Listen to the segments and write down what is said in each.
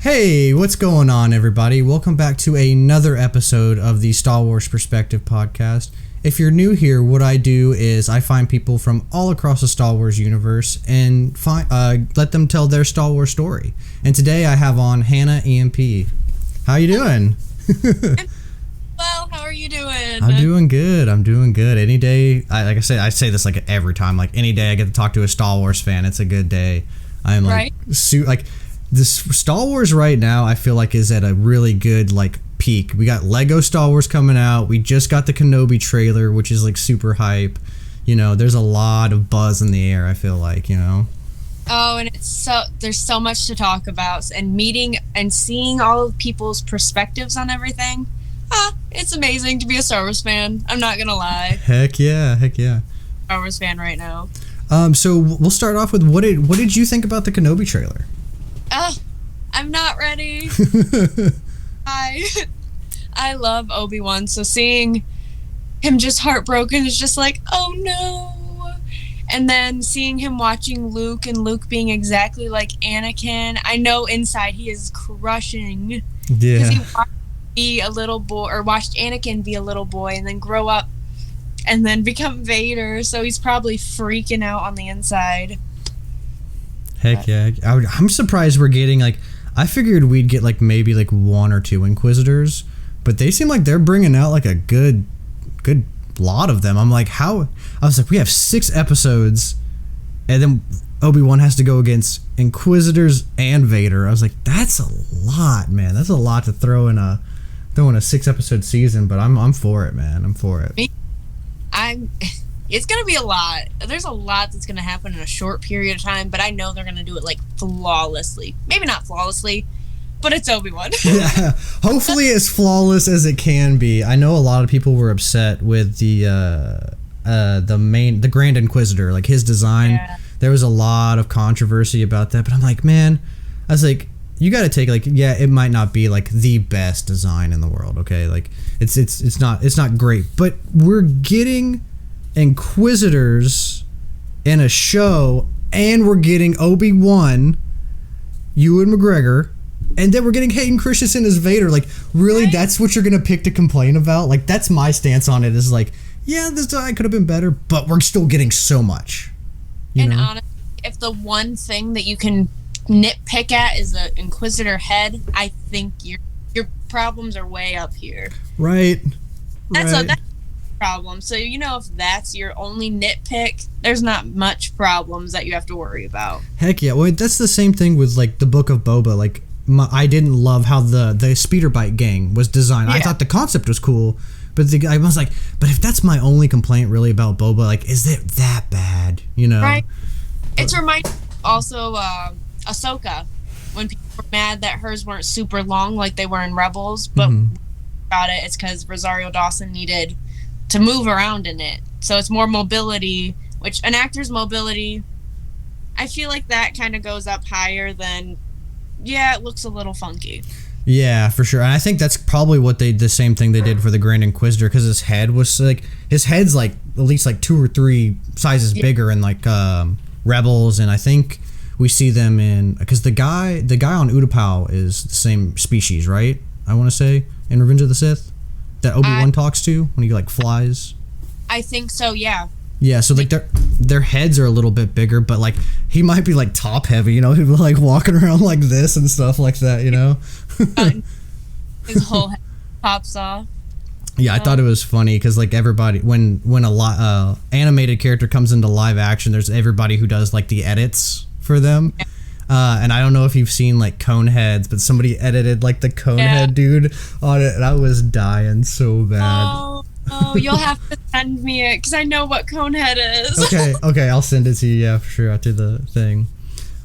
Hey, what's going on, everybody? Welcome back to another episode of the Star Wars Perspective podcast. If you're new here, what I do is I find people from all across the Star Wars universe and let them tell their Star Wars story. And today I have on Hannah EMP. How you doing? Well, how are you doing? I'm doing good. Any day, like I say this like every time. Like any day I get to talk to a Star Wars fan, it's a good day. I'm like this Star Wars right now, I feel like is at a really good like peak. We got Lego Star Wars coming out. We just got the Kenobi trailer, which is like super hype. You know, there's a lot of buzz in the air, I feel like, you know. Oh, and there's so much to talk about, and meeting and seeing all of people's perspectives on everything. It's amazing to be a Star Wars fan. I'm not gonna lie. Heck yeah. Star Wars fan right now. So we'll start off with what did you think about the Kenobi trailer? I'm not ready. I love Obi-Wan, so seeing him just heartbroken is just like, oh no. And then seeing him watching Luke and Luke being exactly like Anakin, I know inside he is crushing. Yeah. Because he watched be a little boy, or watched Anakin be a little boy and then grow up and then become Vader, so he's probably freaking out on the inside. Heck yeah. I'm surprised we're getting like, I figured we'd get like maybe like one or two Inquisitors, but they seem like they're bringing out like a good lot of them. I'm like, I was like, we have 6 episodes and then Obi-Wan has to go against Inquisitors and Vader. I was like, that's a lot, man. That's a lot to throw in a 6-episode season, but I'm for it, man. I'm for it. It's gonna be a lot. There's a lot that's gonna happen in a short period of time, but I know they're gonna do it like flawlessly. Maybe not flawlessly, but it's Obi-Wan. Yeah, hopefully as flawless as it can be. I know a lot of people were upset with the Grand Inquisitor, like his design. Yeah. There was a lot of controversy about that, but I'm like, man, I was like, you got to take like, yeah, it might not be like the best design in the world, okay? Like it's not great, but we're getting Inquisitors in a show, and we're getting Obi-Wan, Ewan McGregor, and then we're getting Hayden Christensen as Vader. Like, really, right? That's what you're gonna pick to complain about? Like, that's my stance on it. Is like, yeah, this design could have been better, but we're still getting so much. And honestly, if the one thing that you can nitpick at is the Inquisitor head, I think your problems are way up here. Right. That's a problem. So if that's your only nitpick, there's not much problems that you have to worry about. Heck yeah. Well, that's the same thing with like the Book of Boba. Like I didn't love how the speeder bike gang was designed. Yeah. I thought the concept was cool, but I was like, but if that's my only complaint really about Boba, like, is it that bad? Right. It's reminding also Ahsoka, when people were mad that hers weren't super long like they were in Rebels, but about it's because Rosario Dawson needed to move around in it, so it's more mobility, which an actor's mobility, I feel like that kind of goes up higher than, it looks a little funky. Yeah, for sure. And I think that's probably the same thing they did for the Grand Inquisitor, because his head's like at least like 2 or 3 sizes bigger in like Rebels, and I think we see them in, because the guy on Utapau is the same species, right? I want to say in Revenge of the Sith that Obi-Wan talks to when he like flies. I think so, yeah. Yeah, so like their heads are a little bit bigger, but like he might be like top heavy, like walking around like this and stuff like that, His whole head pops off. Yeah, I thought it was funny because like everybody, when a animated character comes into live action, there's everybody who does like the edits for them. Yeah. And I don't know if you've seen like Coneheads, but somebody edited like the Conehead dude on it, and I was dying so bad. Oh, you'll have to send me it because I know what Conehead is. Okay, I'll send it to you. Yeah, for sure, after the thing.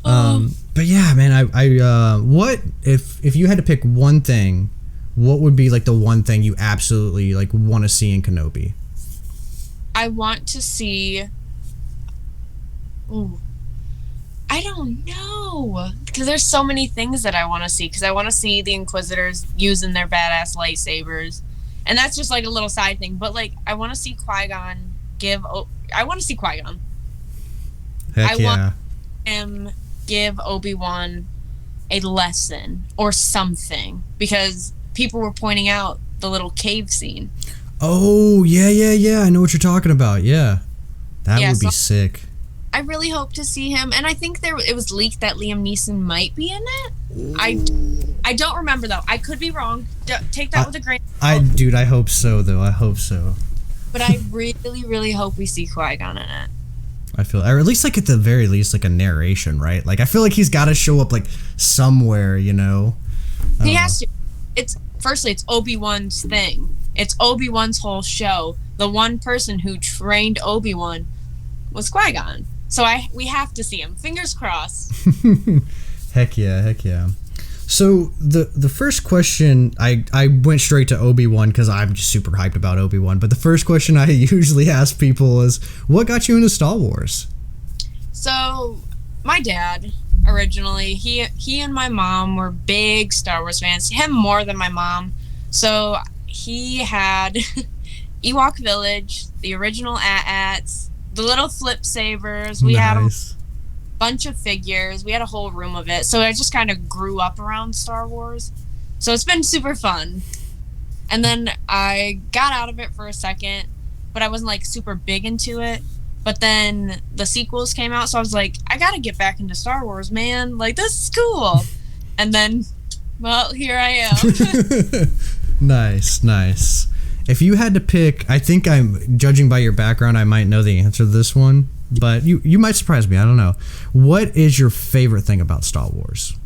But yeah, man, I what if you had to pick one thing, what would be like the one thing you absolutely like want to see in Kenobi? I want to see. Ooh. I don't know, because there's so many things that I want to see, because I want to see the Inquisitors using their badass lightsabers, and that's just like a little side thing, but like I want to see Qui-Gon I want to see Qui-Gon. Heck yeah. Want him give Obi-Wan a lesson or something, because people were pointing out the little cave scene. Oh, yeah. I know what you're talking about. Yeah. That would be sick. I really hope to see him, and I think it was leaked that Liam Neeson might be in it. I don't remember, though. I could be wrong. Take that with a grain of salt. Dude, I hope so, though. I hope so. But I really, really hope we see Qui-Gon in it. I feel, or at least like at the very least, like a narration, right? Like I feel like he's got to show up like somewhere, you know. He has to. Firstly, it's Obi-Wan's thing. It's Obi-Wan's whole show. The one person who trained Obi-Wan was Qui-Gon. So we have to see him. Fingers crossed. Heck yeah. So the first question, I went straight to Obi-Wan because I'm just super hyped about Obi-Wan. But the first question I usually ask people is, what got you into Star Wars? So my dad, originally, he and my mom were big Star Wars fans. Him more than my mom. So he had Ewok Village, the original AT-ATs, the little flip sabers. We had a bunch of figures. We had a whole room of it. So I just kind of grew up around Star Wars. So it's been super fun. And then I got out of it for a second, but I wasn't like super big into it. But then the sequels came out, so I was like, I gotta get back into Star Wars, man. Like, this is cool. And then, well, here I am. Nice. If you had to pick, I think I'm judging by your background, I might know the answer to this one, but you might surprise me. I don't know. What is your favorite thing about Star Wars?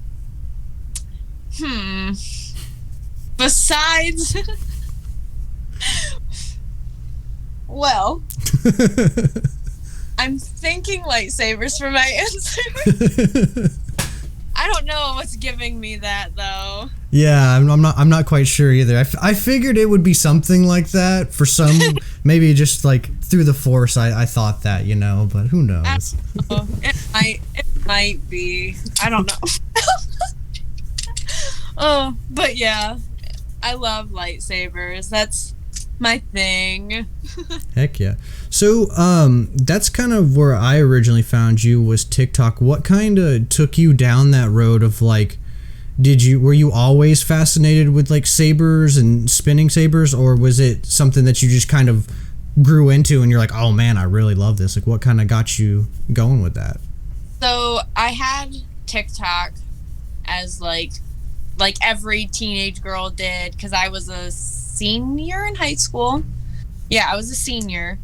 Besides, well, I'm thinking lightsabers for my answer. I don't know what's giving me that, though. Yeah, I'm not quite sure either. I figured it would be something like that for some, maybe just like through the Force. I thought that, you know, but who knows? It might be. I don't know. Oh, but yeah, I love lightsabers. That's my thing. Heck yeah. So that's kind of where I originally found you, was TikTok. What kind of took you down that road of like, were you always fascinated with like sabers and spinning sabers, or was it something that you just kind of grew into and you're like, oh man, I really love this? Like, what kind of got you going with that? So I had TikTok as like every teenage girl did, because I was a senior in high school. Yeah, I was a senior,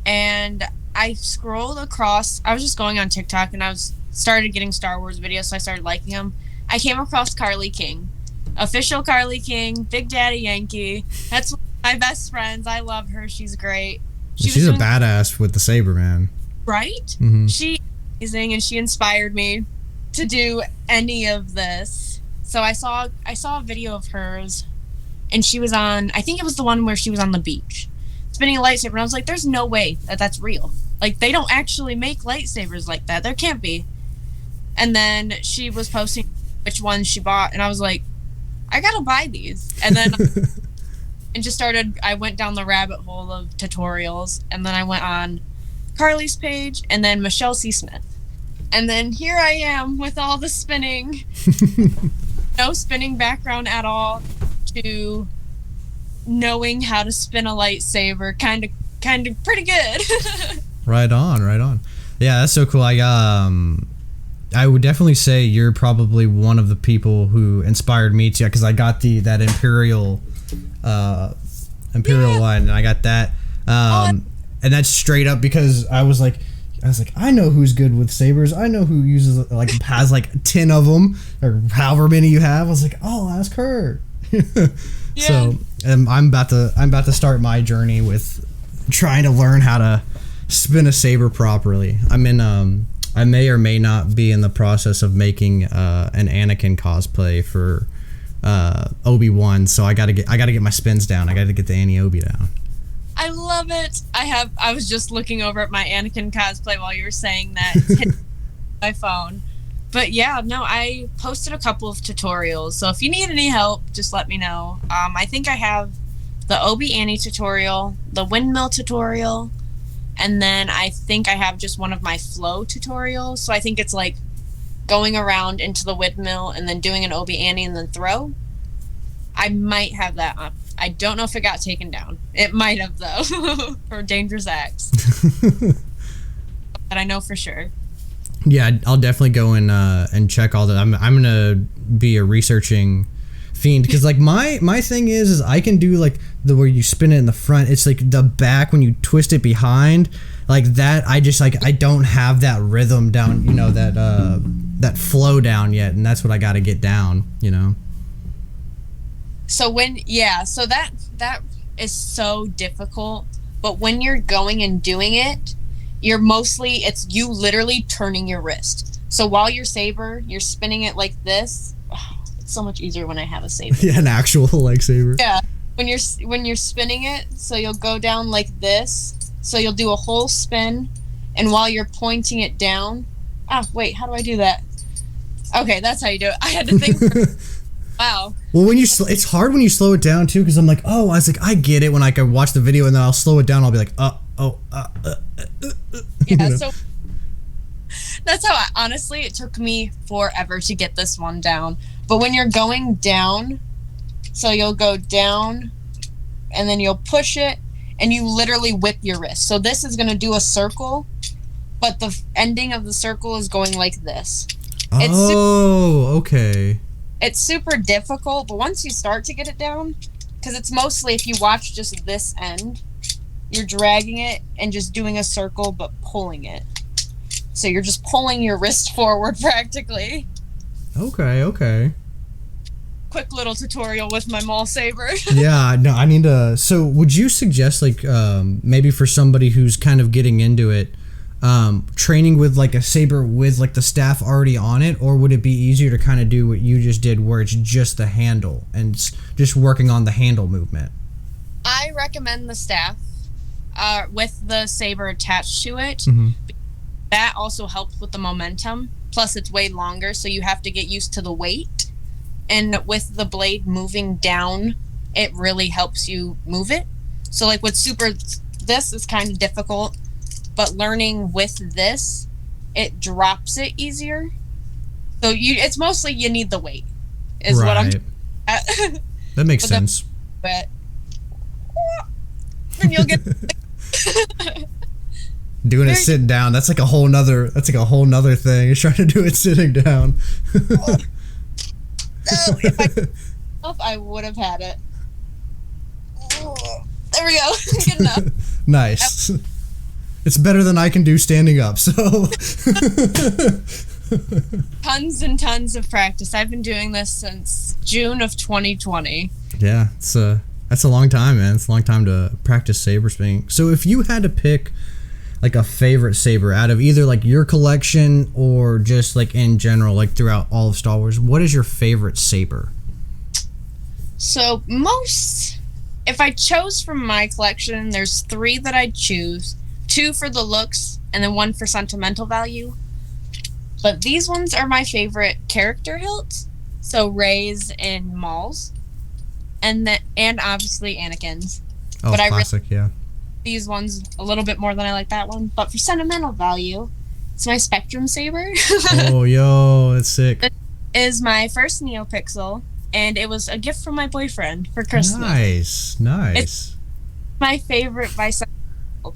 and I scrolled across. I was just going on TikTok, and started getting Star Wars videos, so I started liking them. I came across Carly King, official Carly King, Big Daddy Yankee. That's one of my best friends. I love her. She's great. She's a badass with the saber, man. Right? Mm-hmm. She's amazing, and she inspired me to do any of this. So I saw a video of hers, and she was on, I think it was the one where she was on the beach spinning a lightsaber, and I was like, there's no way that's real. Like, they don't actually make lightsabers like that. There can't be. And then she was posting which ones she bought, and I was like, I gotta buy these. And then I went down the rabbit hole of tutorials, and then I went on Carly's page, and then Michelle C. Smith. And then here I am with all the spinning. No spinning background at all, to knowing how to spin a lightsaber, kind of pretty good. Right on. Yeah, that's so cool. I would definitely say you're probably one of the people who inspired me to, because I got that Imperial one, and I got that, and that's straight up because I was like, I know who's good with sabers. I know who uses has 10 of them, or however many you have. I was like, oh, ask her. Yeah. So I'm about to start my journey with trying to learn how to spin a saber properly. I may or may not be in the process of making an Anakin cosplay for Obi-Wan. So I gotta get my spins down. I gotta get the Annie-Obi down. I love it. I was just looking over at my Anakin cosplay while you were saying that. It's hit my phone. But yeah, no, I posted a couple of tutorials. So if you need any help, just let me know. I think I have the Obi-Annie tutorial, the windmill tutorial, and then I think I have just one of my flow tutorials. So I think it's like going around into the windmill and then doing an Obi Annie and then throw, I might have that up. I don't know if it got taken down. It might have, though, for dangerous acts. But I know for sure. Yeah, I'll definitely go and check all that. I'm gonna be a researching fiend, because like my thing is I can do like the where you spin it in the front. It's like the back when you twist it behind, like that. I just like I don't have that rhythm down. You know, that flow down yet, and that's what I got to get down. You know. So so that is so difficult. But when you're going and doing it, it's you literally turning your wrist. So while you're saber, you're spinning it like this. Oh, it's so much easier when I have a saber. Yeah, an actual lightsaber. Yeah, when you're spinning it, so you'll go down like this. So you'll do a whole spin, and while you're pointing it down. Ah, wait, how do I do that? Okay, that's how you do it. I had to think. Wow. Well, it's hard when you slow it down too, because I'm like, oh, I was like, I get it when I can watch the video and then I'll slow it down. I'll be like, yeah. So that's how honestly it took me forever to get this one down. But when you're going down, so you'll go down, and then you'll push it, and you literally whip your wrist. So this is gonna do a circle, but the ending of the circle is going like this. Okay. It's super difficult, but once you start to get it down, because it's mostly, if you watch just this end, you're dragging it and just doing a circle, but pulling it. So you're just pulling your wrist forward practically. Okay. Quick little tutorial with my Maul saber. Yeah, no, I need to. So would you suggest like maybe for somebody who's kind of getting into it, training with like a saber with like the staff already on it, or would it be easier to kind of do what you just did where it's just the handle and just working on the handle movement? I recommend the staff with the saber attached to it. Mm-hmm. That also helps with the momentum. Plus it's way longer, so you have to get used to the weight. And with the blade moving down, it really helps you move it. So like with this is kind of difficult. But learning with this, it drops it easier. So it's mostly you need the weight, is right. what I'm. That makes sense. But then you'll get doing it sitting down. That's like a whole nother. That's like a whole nother thing. You're trying to do it sitting down. No, if I would have had it. There we go. Good enough. Nice. It's better than I can do standing up, so. Tons and tons of practice. I've been doing this since June of 2020. Yeah, that's a long time, man. It's a long time to practice saber spinning. So if you had to pick like a favorite saber out of either like your collection or just like in general, like throughout all of Star Wars, what is your favorite saber? So if I chose from my collection, there's 3 that I'd choose. 2 for the looks, and then 1 for sentimental value. But these ones are my favorite character hilts. So Rey's and Maul's, and obviously Anakin's. Oh, but classic, yeah. These ones a little bit more than I like that one. But for sentimental value, it's my Spectrum saber. Oh, yo, that's sick. It is my first NeoPixel, and it was a gift from my boyfriend for Christmas. Nice. It's my favorite by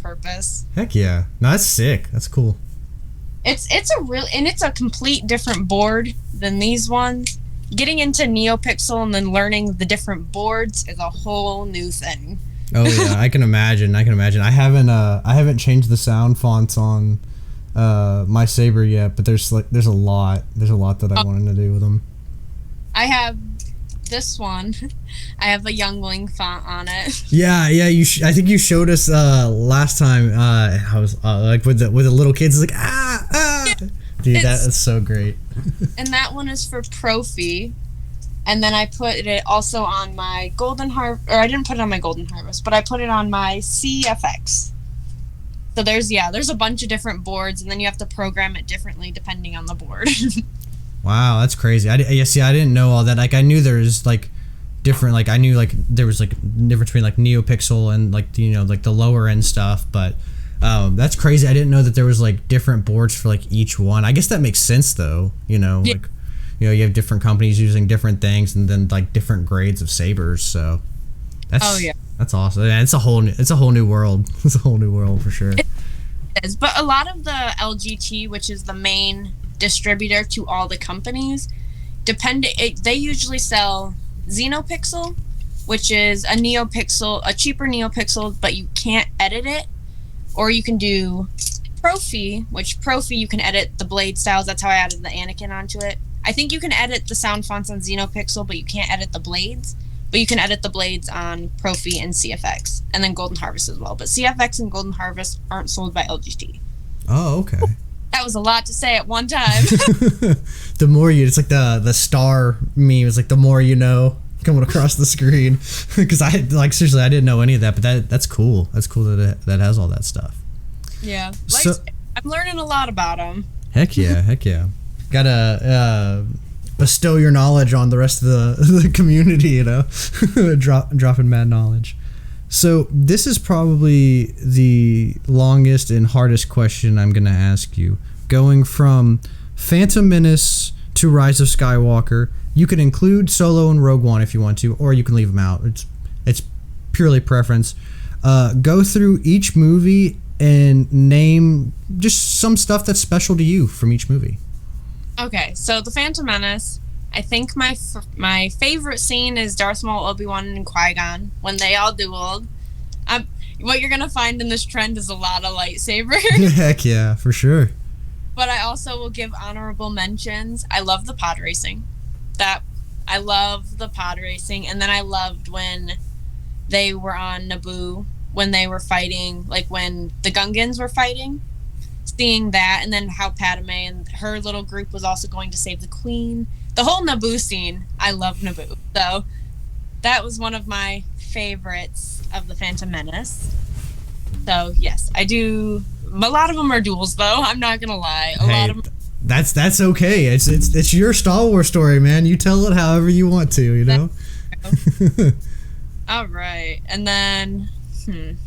purpose. Heck yeah. No, that's sick. That's cool. It's a complete different board than these ones. Getting into NeoPixel and then learning the different boards is a whole new thing. Oh yeah, I can imagine. I haven't changed the sound fonts on my saber yet, but there's a lot that I wanted to do with them. I have this one. I have a Youngling font on it. Yeah. I think you showed us last time. I was like with the little kids, like Dude, that is so great. And that one is for Profi. And then I put it also on my Golden Harvest, or I didn't put it on my Golden Harvest, but I put it on my CFX. So there's a bunch of different boards, and then you have to program it differently depending on the board. Wow, that's crazy. I didn't know all that. Like, I knew there's like different, like I knew like there was like difference between like NeoPixel and like, you know, like the lower end stuff, but That's crazy. I didn't know that there was like different boards for like each one. I guess that makes sense though. You know, Yeah. like you have different companies using different things, and then like different grades of sabers. So that's awesome. Yeah, it's a whole new world. It's a whole new world for sure. It is, but a lot of the LGT, which is the main distributor to all the companies, they usually sell Xenopixel, which is a cheaper NeoPixel, but you can't edit it. Or you can do Profi, which you can edit the blade styles. That's how I added the Anakin onto it. I think you can edit the sound fonts on Xenopixel, but you can't edit the blades. But you can edit the blades on Profi and CFX, and then Golden Harvest as well. But CFX and Golden Harvest aren't sold by LGT. Oh, okay. That was a lot to say at one time. The more it's like the star meme is like the more you know coming across the screen. Because seriously, I didn't know any of that, but that's cool. That's cool that has all that stuff. Yeah, So, I'm learning a lot about them. Heck yeah. Gotta bestow your knowledge on the rest of the community, you know. dropping mad knowledge. So this is probably the longest and hardest question I'm gonna ask you. Going from Phantom Menace to Rise of Skywalker, you can include Solo and Rogue One if you want to, or you can leave them out. It's purely preference. Go through each movie and name just some stuff that's special to you from each movie. Okay, so the Phantom Menace. I think my favorite scene is Darth Maul, Obi-Wan, and Qui-Gon when they all dueled. What you're gonna find in this trend is a lot of lightsabers. Heck yeah, for sure. But I also will give honorable mentions. I love the pod racing. And then I loved when they were on Naboo, when they were fighting, like when the Gungans were fighting. Seeing that, and then how Padme and her little group was also going to save the Queen. The whole Naboo scene, I love Naboo. So that was one of my favorites of the Phantom Menace. So yes, I do. A lot of them are duels, though. I'm not gonna lie. A lot of them. That's okay. It's your Star Wars story, man. You tell it however you want to. You know. All right, and then I'm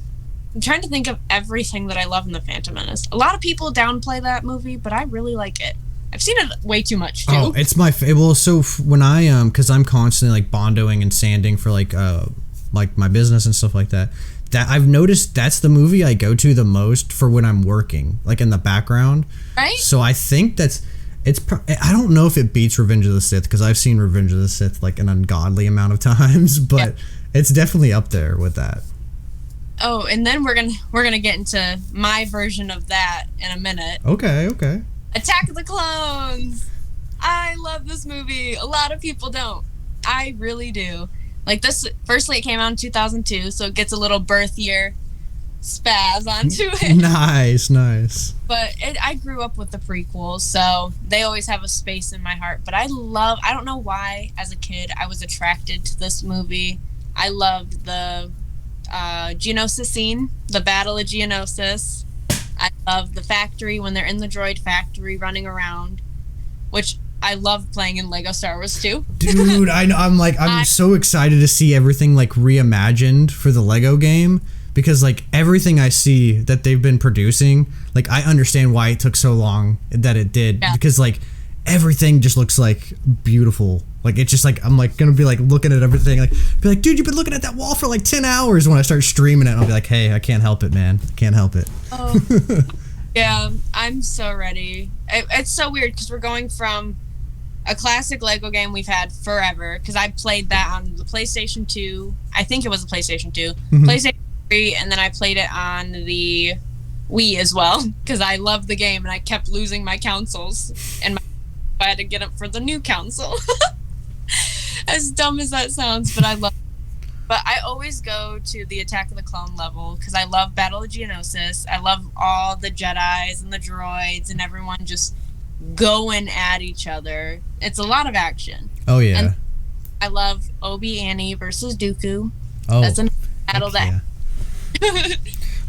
trying to think of everything that I love in the Phantom Menace. A lot of people downplay that movie, but I really like it. I've seen it way too much too. Oh, it's my favorite. Well, so when I because I'm constantly like bondoing and sanding for like my business and stuff like that. That I've noticed that's the movie I go to the most for when I'm working, like in the background. Right. So I think I don't know if it beats Revenge of the Sith because I've seen Revenge of the Sith like an ungodly amount of times, but it's definitely up there with that. Oh, and then we're gonna get into my version of that in a minute. Okay. Attack of the Clones. I love this movie. A lot of people don't. I really do. Like this, firstly, it came out in 2002, so it gets a little birth year spaz onto it. Nice. But I grew up with the prequels, so they always have a space in my heart. But I don't know why, as a kid, I was attracted to this movie. I loved the Geonosis scene, the Battle of Geonosis. I love the factory when they're in the droid factory running around, which I love playing in Lego Star Wars too. Dude, I'm so excited to see everything like reimagined for the Lego game because like everything I see that they've been producing, like I understand why it took so long that it did because like everything just looks like beautiful. Like it's just like I'm like gonna be like looking at everything like be like, dude, you've been looking at that wall for like 10 hours when I start streaming it and I'll be like, hey, I can't help it, man. I can't help it. Oh, yeah, I'm so ready. It's so weird because we're going from a classic Lego game we've had forever because I played that on the PlayStation 2. I think it was the PlayStation 2, PlayStation 3, and then I played it on the Wii as well because I loved the game and I kept losing my consoles and I had to get them for the new console. As dumb as that sounds, but I love it. But I always go to the Attack of the Clone level because I love Battle of Geonosis. I love all the Jedis and the droids and everyone just going at each other. It's a lot of action. Oh yeah. And I love Obi-Annie versus Dooku. Oh, that's a battle that.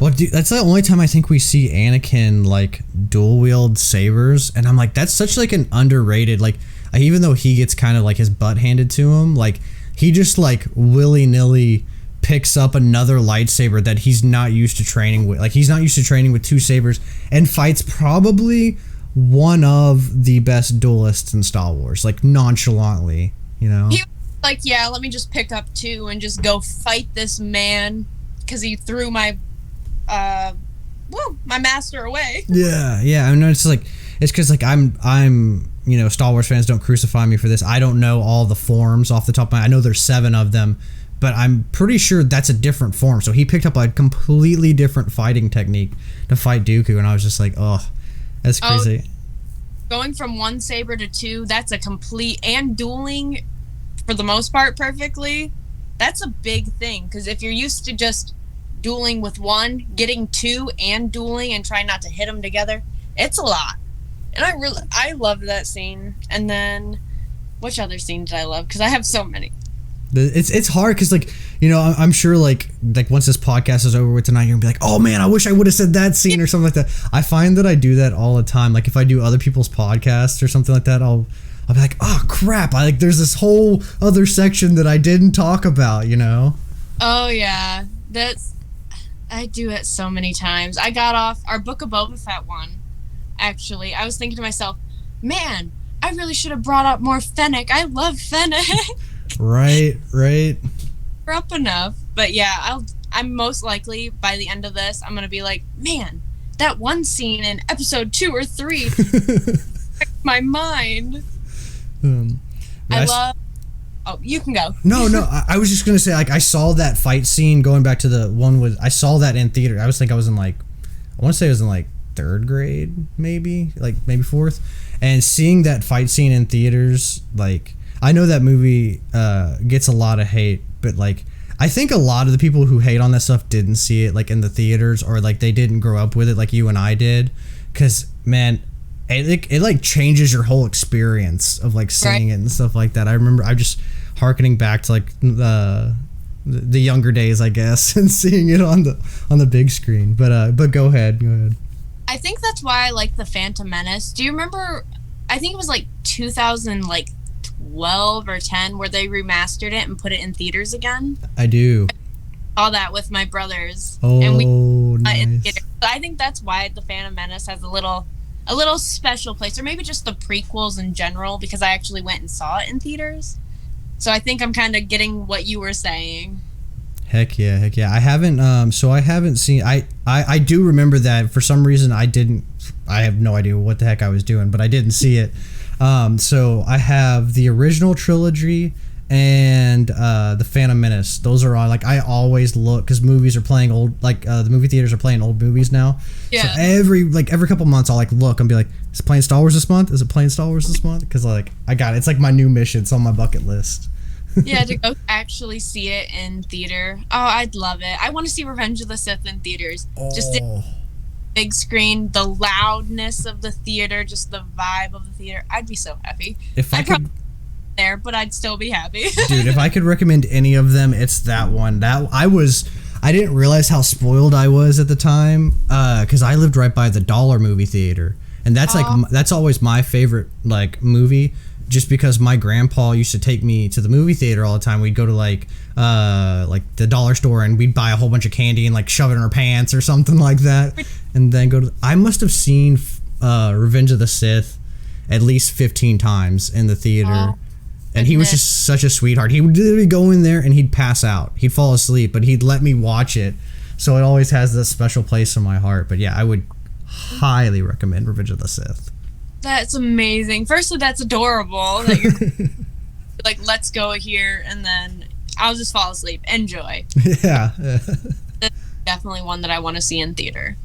Well, dude, that's the only time I think we see Anakin like dual wield sabers, and I'm like, that's such like an underrated like. Even though he gets kind of like his butt handed to him, like he just like willy-nilly picks up another lightsaber that he's not used to training with. Like, he's not used to training with two sabers, and fights probably one of the best duelists in Star Wars, like, nonchalantly, you know? He was like, yeah, let me just pick up two and just go fight this man because he threw my master away. Yeah. I mean, it's because, like, I'm you know, Star Wars fans, don't crucify me for this. I don't know all the forms off the top of my... I know there's 7 of them, but I'm pretty sure that's a different form. So he picked up a completely different fighting technique to fight Dooku, and I was just like, oh, that's crazy. Going from 1 saber to 2, that's a complete... And dueling, for the most part, perfectly, that's a big thing. Because if you're used to just dueling with 1, getting 2 and dueling and trying not to hit them together, it's a lot. And I love that scene. And then, which other scene did I love? Because I have so many. It's hard because, like, you know, I'm sure like once this podcast is over with tonight, you're gonna be like, oh man, I wish I would have said that scene or something like that. I find that I do that all the time. Like, if I do other people's podcasts or something like that, I'll be like, oh crap, there's this whole other section that I didn't talk about, you know? Oh yeah, I do it so many times. I got off our Book of Boba Fett one. Actually, I was thinking to myself, man, I really should have brought up more Fennec. I love Fennec. Right. We're up enough. But yeah, I'm most likely, by the end of this, I'm going to be like, man, that one scene in episode 2 or 3 my mind. I love... Oh, you can go. No, I was just going to say, like, I saw that fight scene going back to the one with... I saw that in theater. I want to say it was in, like, 3rd grade, maybe 4th, and seeing that fight scene in theaters, like, I know that movie gets a lot of hate, but like, I think a lot of the people who hate on that stuff didn't see it like in the theaters, or like they didn't grow up with it like you and I did, because man, it like changes your whole experience of like seeing it and stuff like that. I remember I just hearkening back to like the younger days, I guess, and seeing it on the big screen. But go ahead. I think that's why I like the Phantom Menace. Do you remember? I think it was like 2012 or 10 where they remastered it and put it in theaters again. I do. All that with my brothers. Oh, and we nice. I think that's why the Phantom Menace has a little special place, or maybe just the prequels in general, because I actually went and saw it in theaters. So I think I'm kind of getting what you were saying. Heck yeah. I haven't seen... I do remember that. For some reason, I have no idea what the heck I was doing, but I didn't see it. So I have the original trilogy and the Phantom Menace. Those are on... Like, I always look, because movies are playing old... Like, the movie theaters are playing old movies now. Yeah. So every couple months, I'll, like, look and be like, is it playing Star Wars this month? Is it playing Star Wars this month? Because, like, I got it. It's, like, my new mission. It's on my bucket list. Yeah, to go actually see it in theater. Oh, I'd love it. I want to see Revenge of the Sith in theaters. Oh. Just the big screen, the loudness of the theater, just the vibe of the theater. I'd be so happy. If I could... there, but I'd still be happy. Dude, if I could recommend any of them, it's that one. I didn't realize how spoiled I was at the time, because I lived right by the Dollar movie theater, and that's that's always my favorite like movie. Just because my grandpa used to take me to the movie theater all the time. We'd go to like the dollar store and we'd buy a whole bunch of candy and like shove it in our pants or something like that, and then go to... I must have seen Revenge of the Sith at least 15 times in the theater. And he was just such a sweetheart. He would literally go in there and he'd pass out. He'd fall asleep, but he'd let me watch it. So it always has this special place in my heart. But yeah, I would highly recommend Revenge of the Sith. That's amazing. Firstly, that's adorable that you're like, let's go here, and then I'll just fall asleep. Enjoy. Yeah. That's definitely one that I want to see in theater.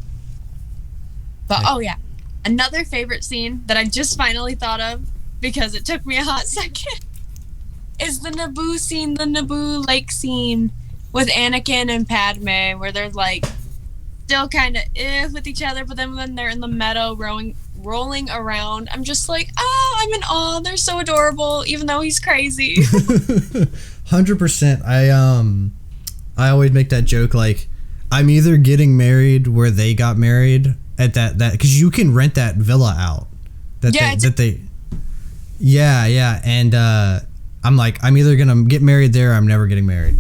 But oh yeah, another favorite scene that I just finally thought of, because it took me a hot second, is the Naboo scene, the Naboo lake scene with Anakin and Padme, where they're like still kind of with each other, but then when they're in the meadow rolling around, I'm just like, I'm in awe. They're so adorable, even though he's crazy. 100%. I always make that joke, like, I'm either getting married where they got married at that because you can rent that villa out. Yeah, and I'm like, I'm either gonna get married there or I'm never getting married.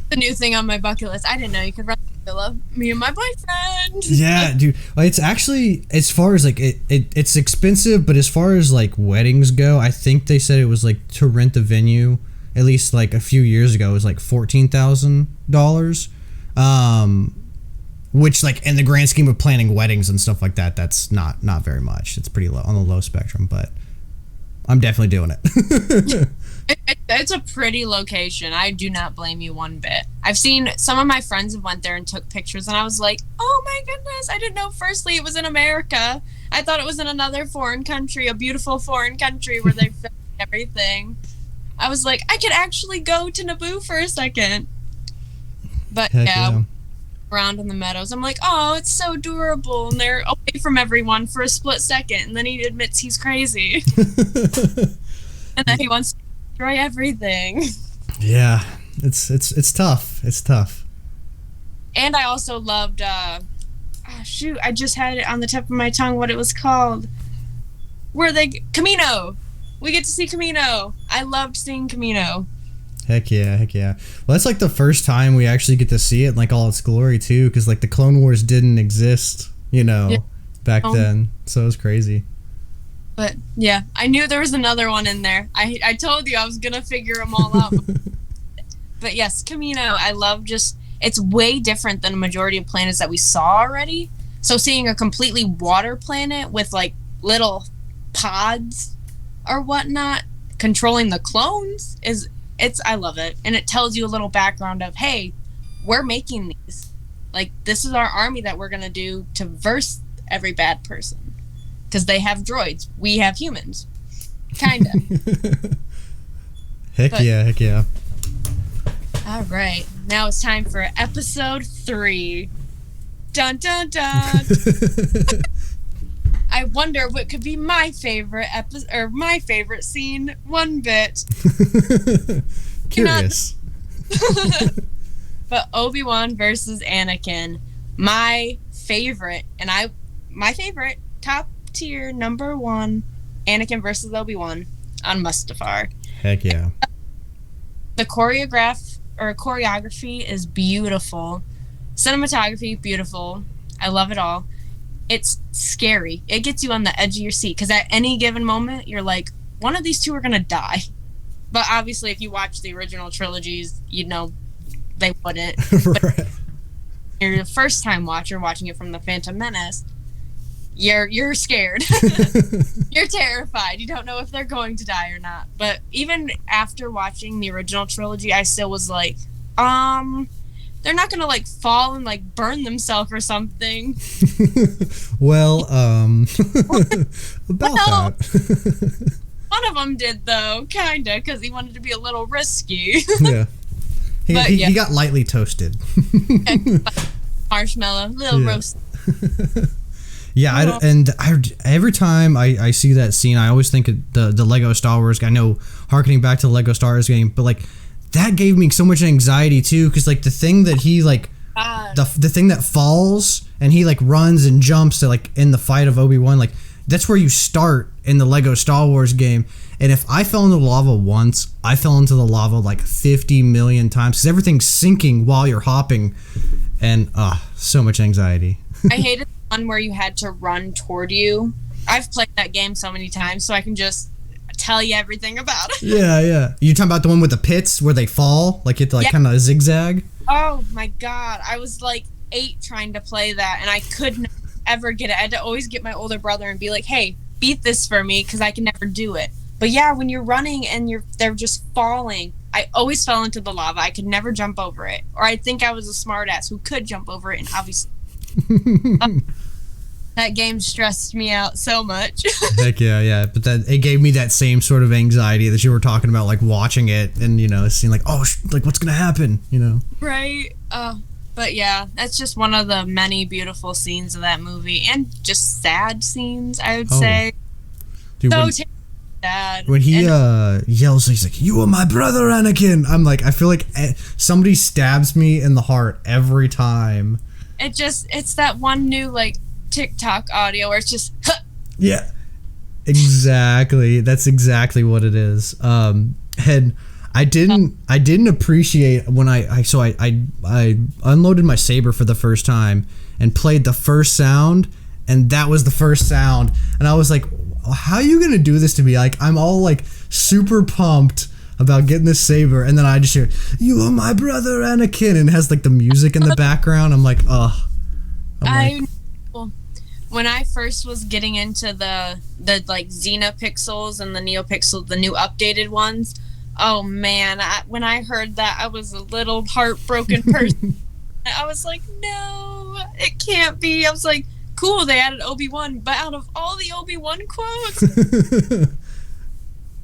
The new thing on my bucket list. I didn't know you could rent a villa. Me and my boyfriend. Yeah, dude. It's actually, as far as like it's expensive, but as far as like weddings go, I think they said it was like to rent the venue, at least like a few years ago, it was like $14,000. Which, like, in the grand scheme of planning weddings and stuff like that, that's not very much. It's pretty low on the low spectrum, but I'm definitely doing it. It's a pretty location. I do not blame you one bit. I've seen some of my friends have went there and took pictures, and I was like, oh my goodness, I didn't know firstly it was in America. I thought it was in another foreign country, a beautiful foreign country where they filmed everything. I was like, I could actually go to Naboo for a second. But yeah. Around in the meadows, I'm like, oh, it's so durable, and they're away from everyone for a split second, and then he admits he's crazy. And then he wants to destroy everything. Yeah, it's tough. It's tough. And I also loved I just had it on the tip of my tongue what it was called. Camino. We get to see Camino. I loved seeing Camino. Heck yeah. Well, that's like the first time we actually get to see it in like all its glory too, because like the Clone Wars didn't exist, back then. So it was crazy. But yeah, I knew there was another one in there. I told you I was gonna figure them all out. But yes, Camino, I love it's way different than a majority of planets that we saw already. So seeing a completely water planet with like little pods or whatnot controlling the clones I love it. And it tells you a little background of, hey, we're making these. Like, this is our army that we're going to do to verse every bad person. Because they have droids. We have humans. Kind of. Heck yeah. All right. Now it's time for episode 3. Dun, dun, dun. I wonder what could be my favorite episode or my favorite scene. One bit. Curious. But Obi-Wan versus Anakin, my favorite top tier number 1, Anakin versus Obi-Wan on Mustafar. Heck yeah. The choreography is beautiful. Cinematography, beautiful. I love it all. It's scary. It gets you on the edge of your seat because at any given moment, you're like, one of these two are going to die. But obviously, if you watch the original trilogies, they wouldn't. Right. But you're the first time watcher watching it from the Phantom Menace, you're scared. You're terrified. You don't know if they're going to die or not. But even after watching the original trilogy, I still was like, they're not gonna like fall and like burn themselves or something. Well, about that. One of them did though, kinda, because he wanted to be a little risky. Yeah. He got lightly toasted. Marshmallow, little roast. Yeah, every time I see that scene, I always think of the Lego Star Wars. I know, harkening back to the Lego Star Wars game, but like that gave me so much anxiety too, because like the thing that he like the thing that falls and he like runs and jumps to like in the fight of Obi-Wan, like that's where you start in the Lego Star Wars game. And if I fell into the lava once, I fell into the lava like 50 million times because everything's sinking while you're hopping, and so much anxiety. I hated the one where you had to run toward you. I've played that game so many times, so I can just tell you everything about it. Yeah. You talking about the one with the pits where they fall, like you have to like kind of zigzag? Oh my god, I was like 8 trying to play that, and I couldn't ever get it. I had to always get my older brother and be like, "Hey, beat this for me," because I can never do it. But yeah, when you're running and they're just falling, I always fell into the lava. I could never jump over it, or I think I was a smartass who could jump over it, and obviously. That game stressed me out so much. Heck yeah. But it gave me that same sort of anxiety that you were talking about, like watching it and, seeing like, like what's going to happen, Right. But yeah, that's just one of the many beautiful scenes of that movie, and just sad scenes, I would say. Dude, so sad. When he yells, he's like, "You are my brother, Anakin." I'm like, I feel like somebody stabs me in the heart every time. It's that one new like TikTok audio where it's just huh. Yeah, exactly. That's exactly what it is. And I didn't appreciate when I unloaded my saber for the first time and played the first sound, and that was the first sound, and I was like, how are you gonna do this to me? Like, I'm all like super pumped about getting this saber, and then I just hear, "You are my brother, Anakin," and it has like the music in the background. I'm like, ugh. When I first was getting into the like Xenopixels and the Neopixel, the new updated ones, oh man, when I heard that, I was a little heartbroken person. I was like, no, it can't be. I was like, cool, they added Obi-Wan, but out of all the Obi-Wan quotes,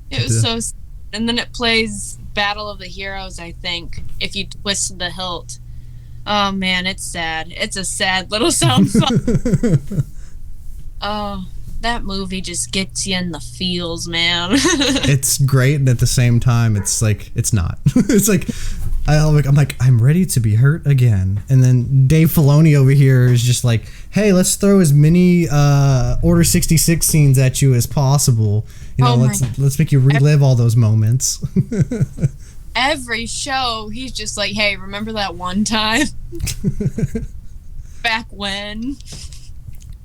it was so sad. And then it plays Battle of the Heroes, I think, if you twist the hilt. Oh man, it's sad. It's a sad little sound fun. Oh, that movie just gets you in the feels, man. It's great, and at the same time, it's like, it's not. It's like, I'm like, I'm ready to be hurt again. And then Dave Filoni over here is just like, hey, let's throw as many Order 66 scenes at you as possible. You know, let's make you relive all those moments. Every show, he's just like, hey, remember that one time? Back when?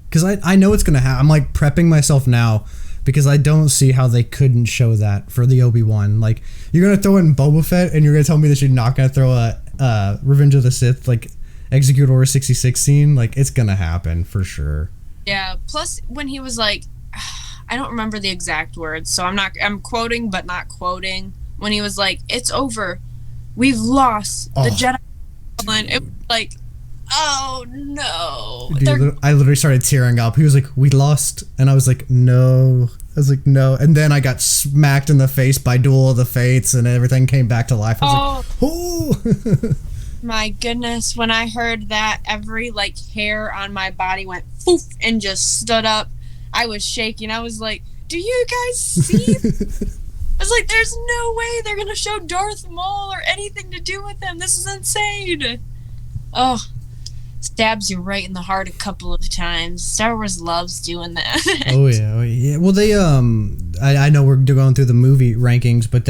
Because I know it's going to happen. I'm like prepping myself now because I don't see how they couldn't show that for the Obi-Wan. Like, you're going to throw in Boba Fett and you're going to tell me that you're not going to throw a Revenge of the Sith, like, Execute Order 66 scene? Like, it's going to happen for sure. Yeah, plus when he was like, I don't remember the exact words, so I'm quoting but not quoting. When he was like, it's over. We've lost the Jedi. It was like, oh no. Dude, I literally started tearing up. He was like, we lost. And I was like, no. I was like, no. And then I got smacked in the face by Duel of the Fates and everything came back to life. I was like, oh. My goodness. When I heard that, every like hair on my body went poof and just stood up. I was shaking. I was like, do you guys see? I was like, there's no way they're going to show Darth Maul or anything to do with them. This is insane. Oh, stabs you right in the heart a couple of times. Star Wars loves doing that. Oh yeah. Well, they I know we're going through the movie rankings, but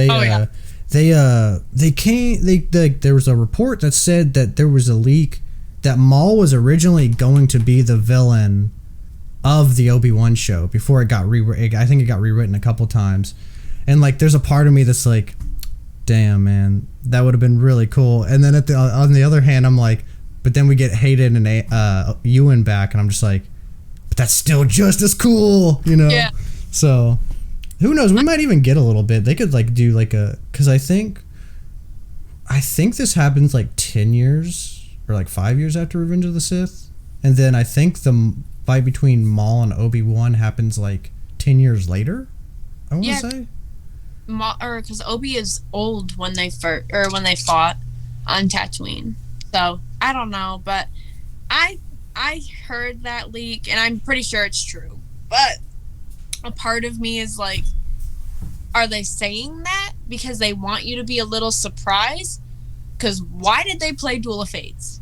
there was a report that said that there was a leak that Maul was originally going to be the villain of the Obi-Wan show before it got I think it got rewritten a couple times. And like, there's a part of me that's like, damn, man, that would have been really cool. And then on the other hand, I'm like, but then we get Hayden and Ewan back, and I'm just like, but that's still just as cool, you know? Yeah. So, who knows? We might even get a little bit. They could like do like because I think this happens like 10 years or like 5 years after Revenge of the Sith, and then I think the fight between Maul and Obi-Wan happens like 10 years later. I want to say. Because Obi is old when they fought on Tatooine, so I don't know, but I heard that leak and I'm pretty sure it's true. But a part of me is like, are they saying that because they want you to be a little surprised? Because why did they play Duel of Fates?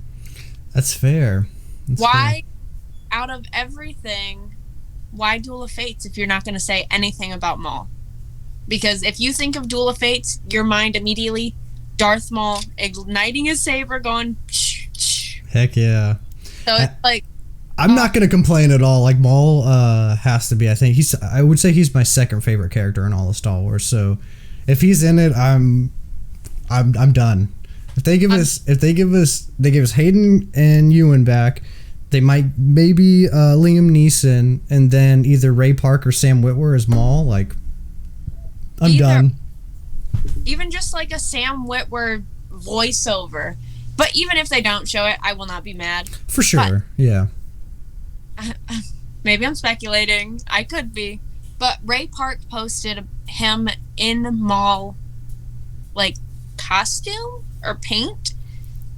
That's fair. Why, out of everything, why Duel of Fates if you're not going to say anything about Maul? Because if you think of Duel of Fates, your mind immediately, Darth Maul igniting his saber, going. Heck yeah! So it's like, I'm not gonna complain at all. Like, Maul has to be. I would say he's my second favorite character in all of Star Wars. So if he's in it, I'm done. If they give us Hayden and Ewan back, they maybe Liam Neeson, and then either Ray Park or Sam Witwer as Maul. Like, I'm done. Even just like a Sam Witwer voiceover. But even if they don't show it, I will not be mad. For sure, yeah. Maybe I'm speculating. I could be. But Ray Park posted him in Maul, like, costume or paint,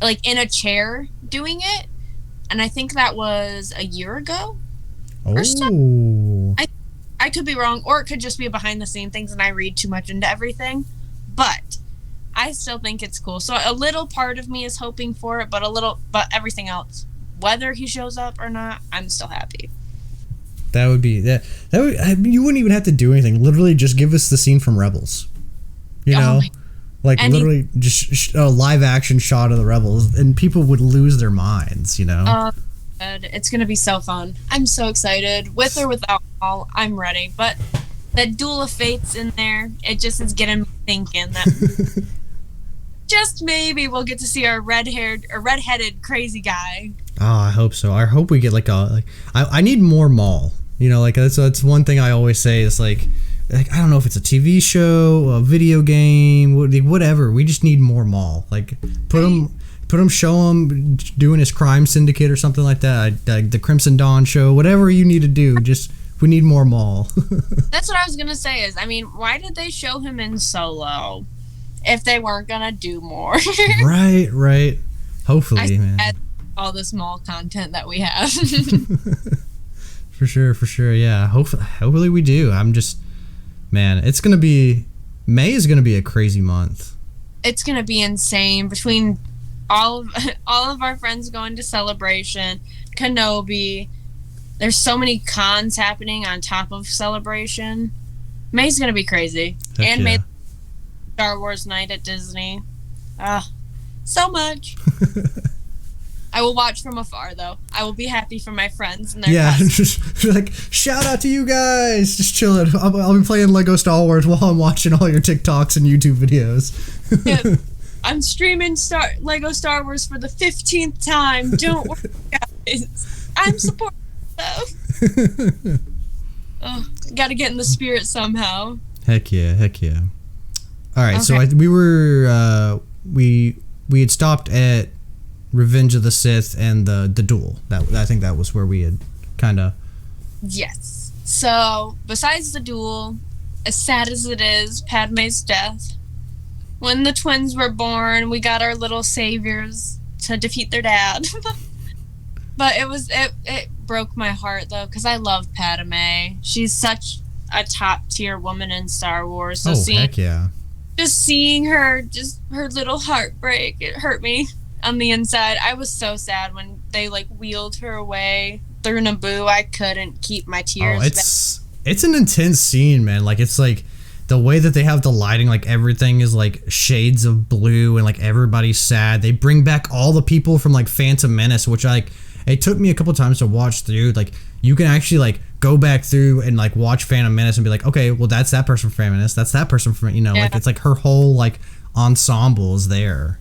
like, in a chair doing it. And I think that was a year ago. Or so. I could be wrong, or it could just be behind the scene things and I read too much into everything. But I still think it's cool. So a little part of me is hoping for it, but everything else, whether he shows up or not, I'm still happy. That would be that. You wouldn't even have to do anything. Literally, just give us the scene from Rebels. You know, Like, and literally just a live action shot of the rebels, and people would lose their minds, you know? It's going to be so fun. I'm so excited. With or without Paul, I'm ready. But that Duel of Fates in there, it just is getting me thinking that just maybe we'll get to see our red-headed crazy guy. Oh, I hope so. I hope we get I need more Maul. You know, like that's one thing I always say is like I don't know if it's a TV show, a video game, whatever. We just need more Maul. Like show him doing his crime syndicate or something like that. The Crimson Dawn show, whatever you need to do. We need more Maul. That's what I was gonna say. Is I mean, why did they show him in Solo if they weren't gonna do more? Right. Hopefully, man. All this Maul content that we have. For sure. Yeah. Hopefully we do. Man, it's gonna be May is gonna be a crazy month. It's gonna be insane between all of our friends going to Celebration, Kenobi. There's so many cons happening on top of Celebration. May's gonna be crazy. Heck and yeah. May Star Wars night at Disney. So much. I will watch from afar, though. I will be happy for my friends and their just like, shout out to you guys. Just chilling. I'll be playing Lego Star Wars while I'm watching all your TikToks and YouTube videos. Yeah, I'm streaming Lego Star Wars for the 15th time. Don't worry, guys. I'm supporting though. Gotta get in the spirit somehow. Heck yeah. All right, okay. So we had stopped at Revenge of the Sith and the duel. I think that was where we had kind of. Yes. So besides the duel, as sad as it is, Padme's death. When the twins were born, we got our little saviors to defeat their dad. But it broke my heart though, because I love Padme. She's such a top tier woman in Star Wars. So heck yeah. Just seeing her, just her little heartbreak, it hurt me on the inside. I was so sad when they wheeled her away through Naboo. I couldn't keep my tears back. It's an intense scene, man. It's the way that they have the lighting, everything is shades of blue and everybody's sad. They bring back all the people from Phantom Menace, which it took me a couple times to watch through. You can actually go back through and watch Phantom Menace and be okay, well that's that person from Phantom Menace, that's that person from it's her whole ensemble is there,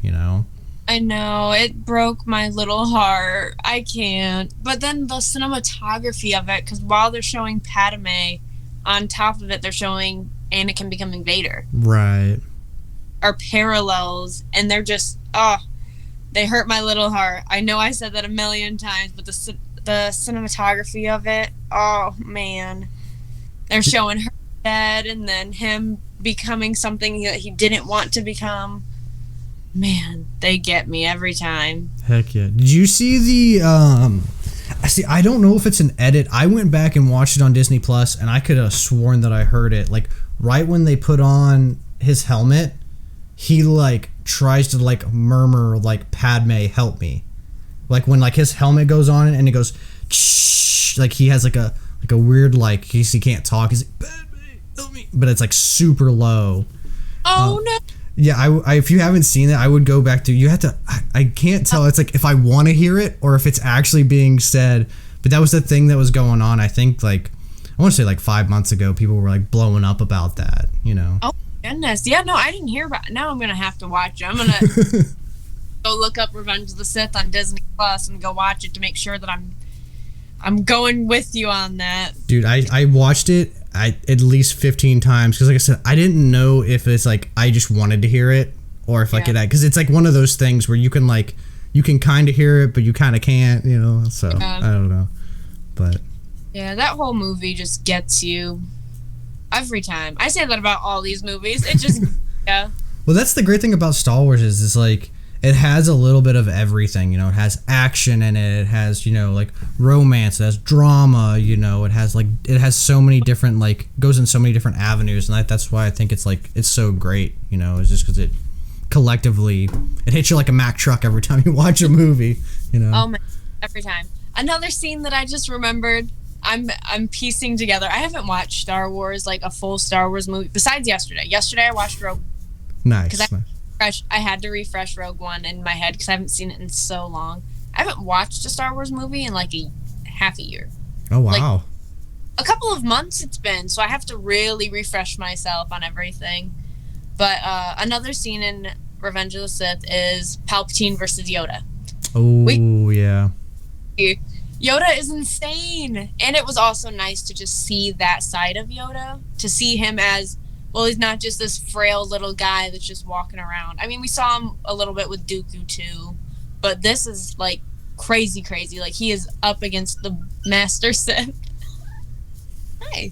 I know, it broke my little heart. I can't. But then the cinematography of it, because while they're showing Padme, on top of it they're showing Anakin becoming Vader. Right. Are parallels, and they're just they hurt my little heart. I know I said that a million times, but the cinematography of it, oh man. They're showing her dead and then him becoming something that he didn't want to become. Man, they get me every time. Heck yeah. Did you see the I don't know if it's an edit. I went back and watched it on Disney Plus and I could have sworn that I heard it. Right when they put on his helmet, he tries to murmur Padme, help me. When his helmet goes on and it goes shh, he has a weird he can't talk. He's Padme, help me, but it's super low. Oh no. Yeah, I if you haven't seen it, I would go back to. You have to. I can't tell. It's if I want to hear it or if it's actually being said. But that was the thing that was going on. I think I want to say 5 months ago, people were blowing up about that. Oh goodness, yeah, no, I didn't hear about it. Now I'm gonna have to watch it. I'm gonna go look up Revenge of the Sith on Disney Plus and go watch it to make sure that I'm going with you on that. Dude, I watched it at least 15 times because I said, I didn't know if it's I just wanted to hear it or if because it's one of those things where you can you can kind of hear it but you kind of can't, so I don't know. But yeah, that whole movie just gets you every time. I say that about all these movies. It just yeah. Well, that's the great thing about Star Wars is it's it has a little bit of everything, it has action in it, it has, romance, it has drama, it has so many different, goes in so many different avenues, and that's why I think it's it's so great, it's just because it collectively, it hits you like a Mack truck every time you watch a movie, Oh man, every time. Another scene that I just remembered, I'm piecing together. I haven't watched Star Wars, a full Star Wars movie, besides yesterday. Yesterday I watched Rogue. Nice. I had to refresh Rogue One in my head because I haven't seen it in so long. I haven't watched a Star Wars movie in like half a year. Oh, wow. Like, a couple of months it's been, so I have to really refresh myself on everything. But another scene in Revenge of the Sith is Palpatine versus Yoda. Oh, yeah. Yoda is insane. And it was also nice to just see that side of Yoda. To see him as, well, he's not just this frail little guy that's just walking around. I mean, we saw him a little bit with Dooku, too. But this is, like, crazy. Like, he is up against the Master Sith. Hi.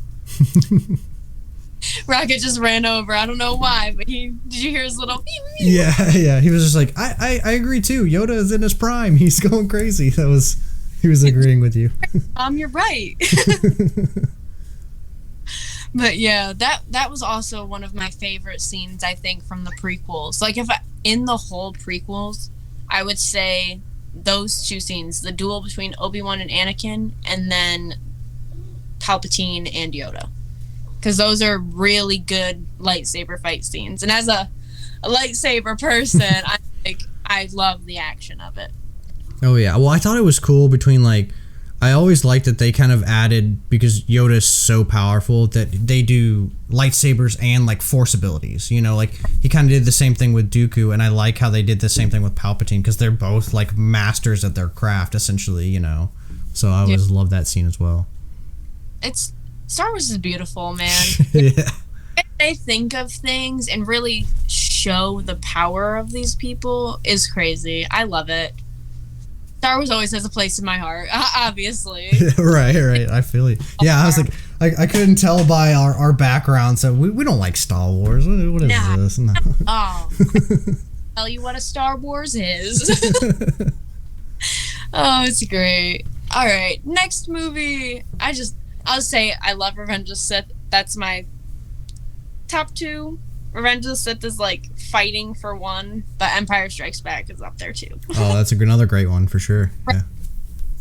Rocket just ran over. I don't know why, but did you hear his little Yeah. He was just like, I agree too. Yoda is in his prime. He's going crazy. He was agreeing with you. You're right. But yeah, that was also one of my favorite scenes, I think, from the prequels. Like, in the whole prequels, I would say those two scenes, the duel between Obi-Wan and Anakin, and then Palpatine and Yoda, because those are really good lightsaber fight scenes. And as a lightsaber person, I love the action of it. Oh yeah, well I thought it was cool between like, I always liked that they kind of added, because Yoda is so powerful, that they do lightsabers and like force abilities, you know, like he kind of did the same thing with Dooku, and I like how they did the same thing with Palpatine, because they're both like masters at their craft essentially, you know. So I always love that scene as well. Star Wars is beautiful, man. Yeah. They think of things and really show the power of these people is crazy. I love it. Star Wars always has a place in my heart, obviously. Right. I feel you. Yeah, I was like, I couldn't tell by our background, so we don't like Star Wars. What is this? No. Oh, tell you what a Star Wars is. Oh, it's great. All right, next movie. I'll say I love Revenge of the Sith. That's my top two. Revenge of the Sith is like fighting for one, but Empire Strikes Back is up there too. Oh, that's another great one for sure. Yeah.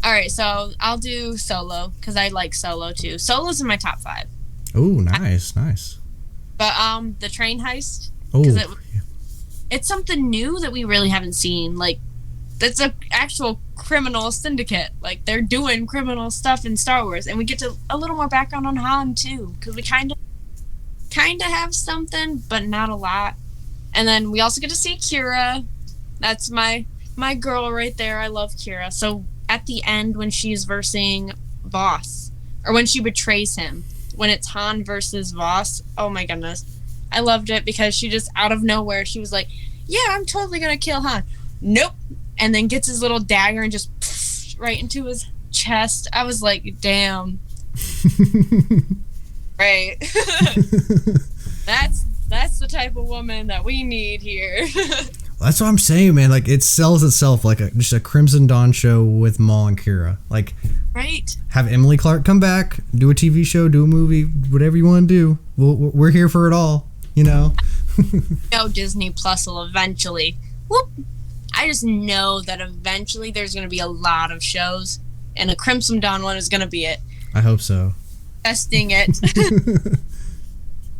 All right, so I'll do Solo because I like Solo too. Solo's in my top 5. Oh, nice. But the Train Heist. Oh, it's something new that we really haven't seen. Like, that's an actual criminal syndicate. Like, they're doing criminal stuff in Star Wars, and we get a little more background on Han too, because we kind of have something, but not a lot. And then we also get to see Kira. That's my girl right there. I love Kira. So at the end, when she's versing Voss, or when she betrays him, when it's Han versus Voss, oh my goodness, I loved it, because she just out of nowhere, she was like, yeah, I'm totally gonna kill Han. Nope. And then gets his little dagger and just right into his chest. I was like, damn. Right. That's the type of woman that we need here. That's what I'm saying, man. Like, it sells itself like just a Crimson Dawn show with Maul and Kira. Like, right. Have Emily Clark come back, do a TV show, do a movie, whatever you want to do. We're here for it all, you know. Disney Plus will eventually. Whoop. I just know that eventually there's going to be a lot of shows, and a Crimson Dawn one is going to be it. I hope so. Testing it.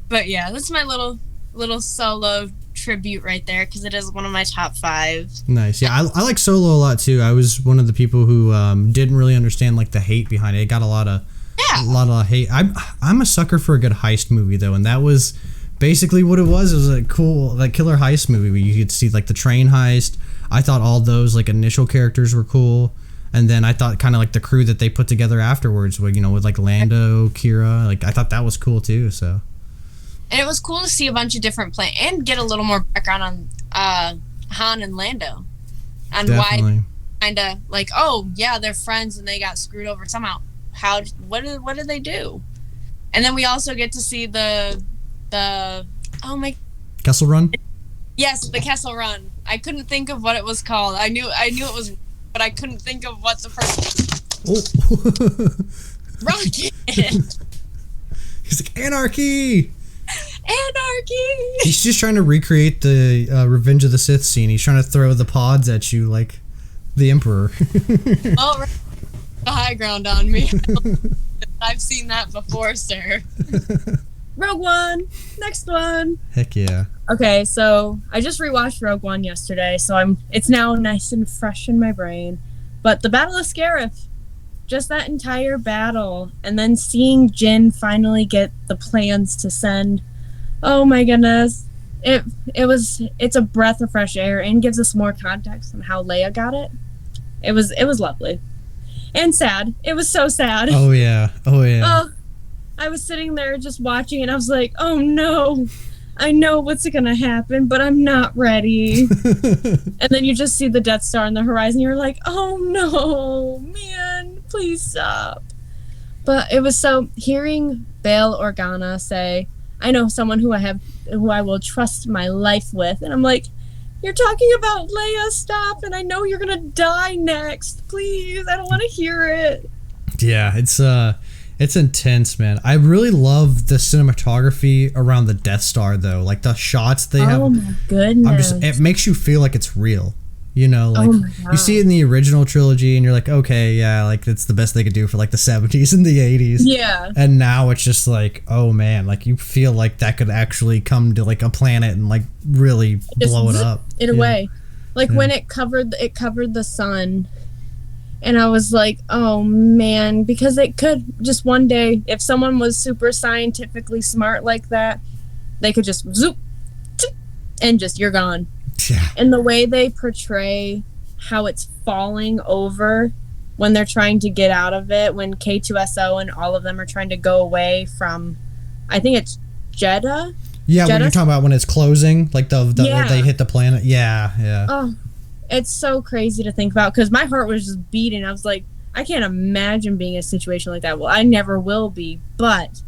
But yeah, that's my little Solo tribute right there, because it is one of my top 5. Nice. Yeah, I like Solo a lot too. I was one of the people who didn't really understand like the hate behind it. It got a lot of hate. I'm a sucker for a good heist movie though, and that was basically what it was. It was a cool like killer heist movie where you could see like the train heist. I thought all those like initial characters were cool. And then I thought kind of like the crew that they put together afterwards, with like Lando, Kira, like I thought that was cool too. So, and it was cool to see a bunch of different and get a little more background on Han and Lando, on why kind of like, oh yeah, they're friends and they got screwed over somehow. What did they do? And then we also get to see the Kessel Run. Yes, the Kessel Run. I couldn't think of what it was called. I knew it was, but I couldn't think of what the person. Oh. Rocket. He's like, anarchy. He's just trying to recreate the Revenge of the Sith scene. He's trying to throw the pods at you like the Emperor. Oh, right. The high ground on me. I've seen that before, sir. Rogue One. Next one. Heck yeah. Okay, so I just rewatched Rogue One yesterday, so it's now nice and fresh in my brain. But the Battle of Scarif, just that entire battle, and then seeing Jin finally get the plans to send. Oh my goodness. It's a breath of fresh air and gives us more context on how Leia got it. It was lovely. And sad. It was so sad. Oh yeah. Oh, I was sitting there just watching and I was like, oh no. I know what's gonna happen, but I'm not ready. And then you just see the Death Star on the horizon. You're like, oh no, man, please stop. But it was so hearing Bail Organa say, I know someone who I will trust my life with, and I'm like, you're talking about Leia, stop, and I know you're gonna die next. Please, I don't want to hear it. Yeah, it's intense, man. I really love the cinematography around the Death Star, though. Like the shots they have. Oh my goodness! It makes you feel like it's real. You know, like you see it in the original trilogy, and you're like, okay, yeah, like it's the best they could do for like the 70s and the 80s. Yeah. And now it's just like, oh man, like you feel like that could actually come to like a planet and like really blow it up in a way. Like when it covered the sun. And I was like, oh man, because it could just one day, if someone was super scientifically smart like that, they could just zoop, and just, you're gone. Yeah. And the way they portray how it's falling over when they're trying to get out of it, when K2SO and all of them are trying to go away from, I think it's Jeddah? Yeah, when you're talking about when it's closing, like they hit the planet. Yeah. Oh, it's so crazy to think about because my heart was just beating. I was like, I can't imagine being in a situation like that. Well, I never will be, but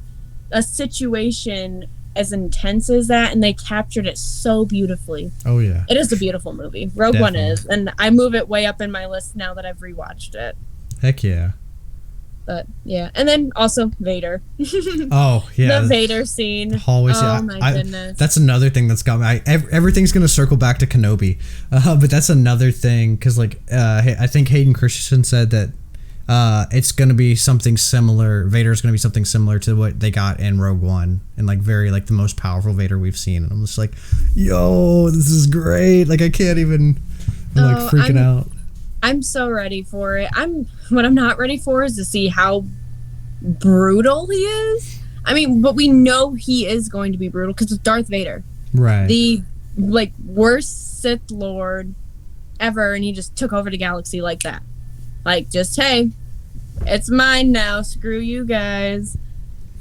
a situation as intense as that, and they captured it so beautifully. Oh yeah, it is a beautiful movie. Rogue One is, and I move it way up in my list now that I've rewatched it. Heck yeah. But yeah, and then also Vader. Oh yeah, the Vader scene. Hallway scene. Oh my goodness. That's another thing that's got me. Everything's gonna circle back to Kenobi, but that's another thing because like I think Hayden Christensen said that it's gonna be something similar. Vader's gonna be something similar to what they got in Rogue One, and like very like the most powerful Vader we've seen. And I'm just like, yo, this is great. Like I can't even. I'm like freaking out. I'm so ready for it. What I'm not ready for is to see how brutal he is. I mean, but we know he is going to be brutal because it's Darth Vader. Right. The like worst Sith Lord ever, and he just took over the galaxy like that. Like just, hey, it's mine now. Screw you guys.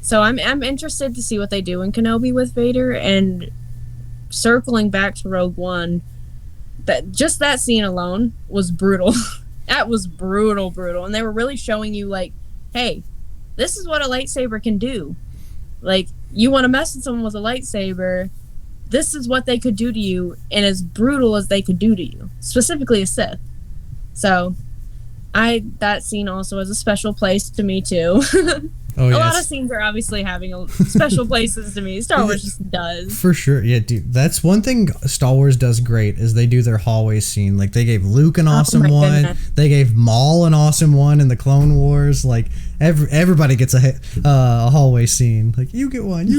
So I'm interested to see what they do in Kenobi with Vader, and circling back to Rogue One. That scene alone was brutal. That was brutal. And they were really showing you like, hey, this is what a lightsaber can do. Like, you want to mess with someone with a lightsaber, this is what they could do to you, and as brutal as they could do to you. Specifically a Sith. So, that scene also has a special place to me too. Oh, yes. A lot of scenes are obviously having special places to me. Star Wars just does. For sure. Yeah, dude. That's one thing Star Wars does great is they do their hallway scene. Like, they gave Luke an awesome one. Goodness. They gave Maul an awesome one in the Clone Wars. Like, everybody gets a hallway scene. Like, you get one.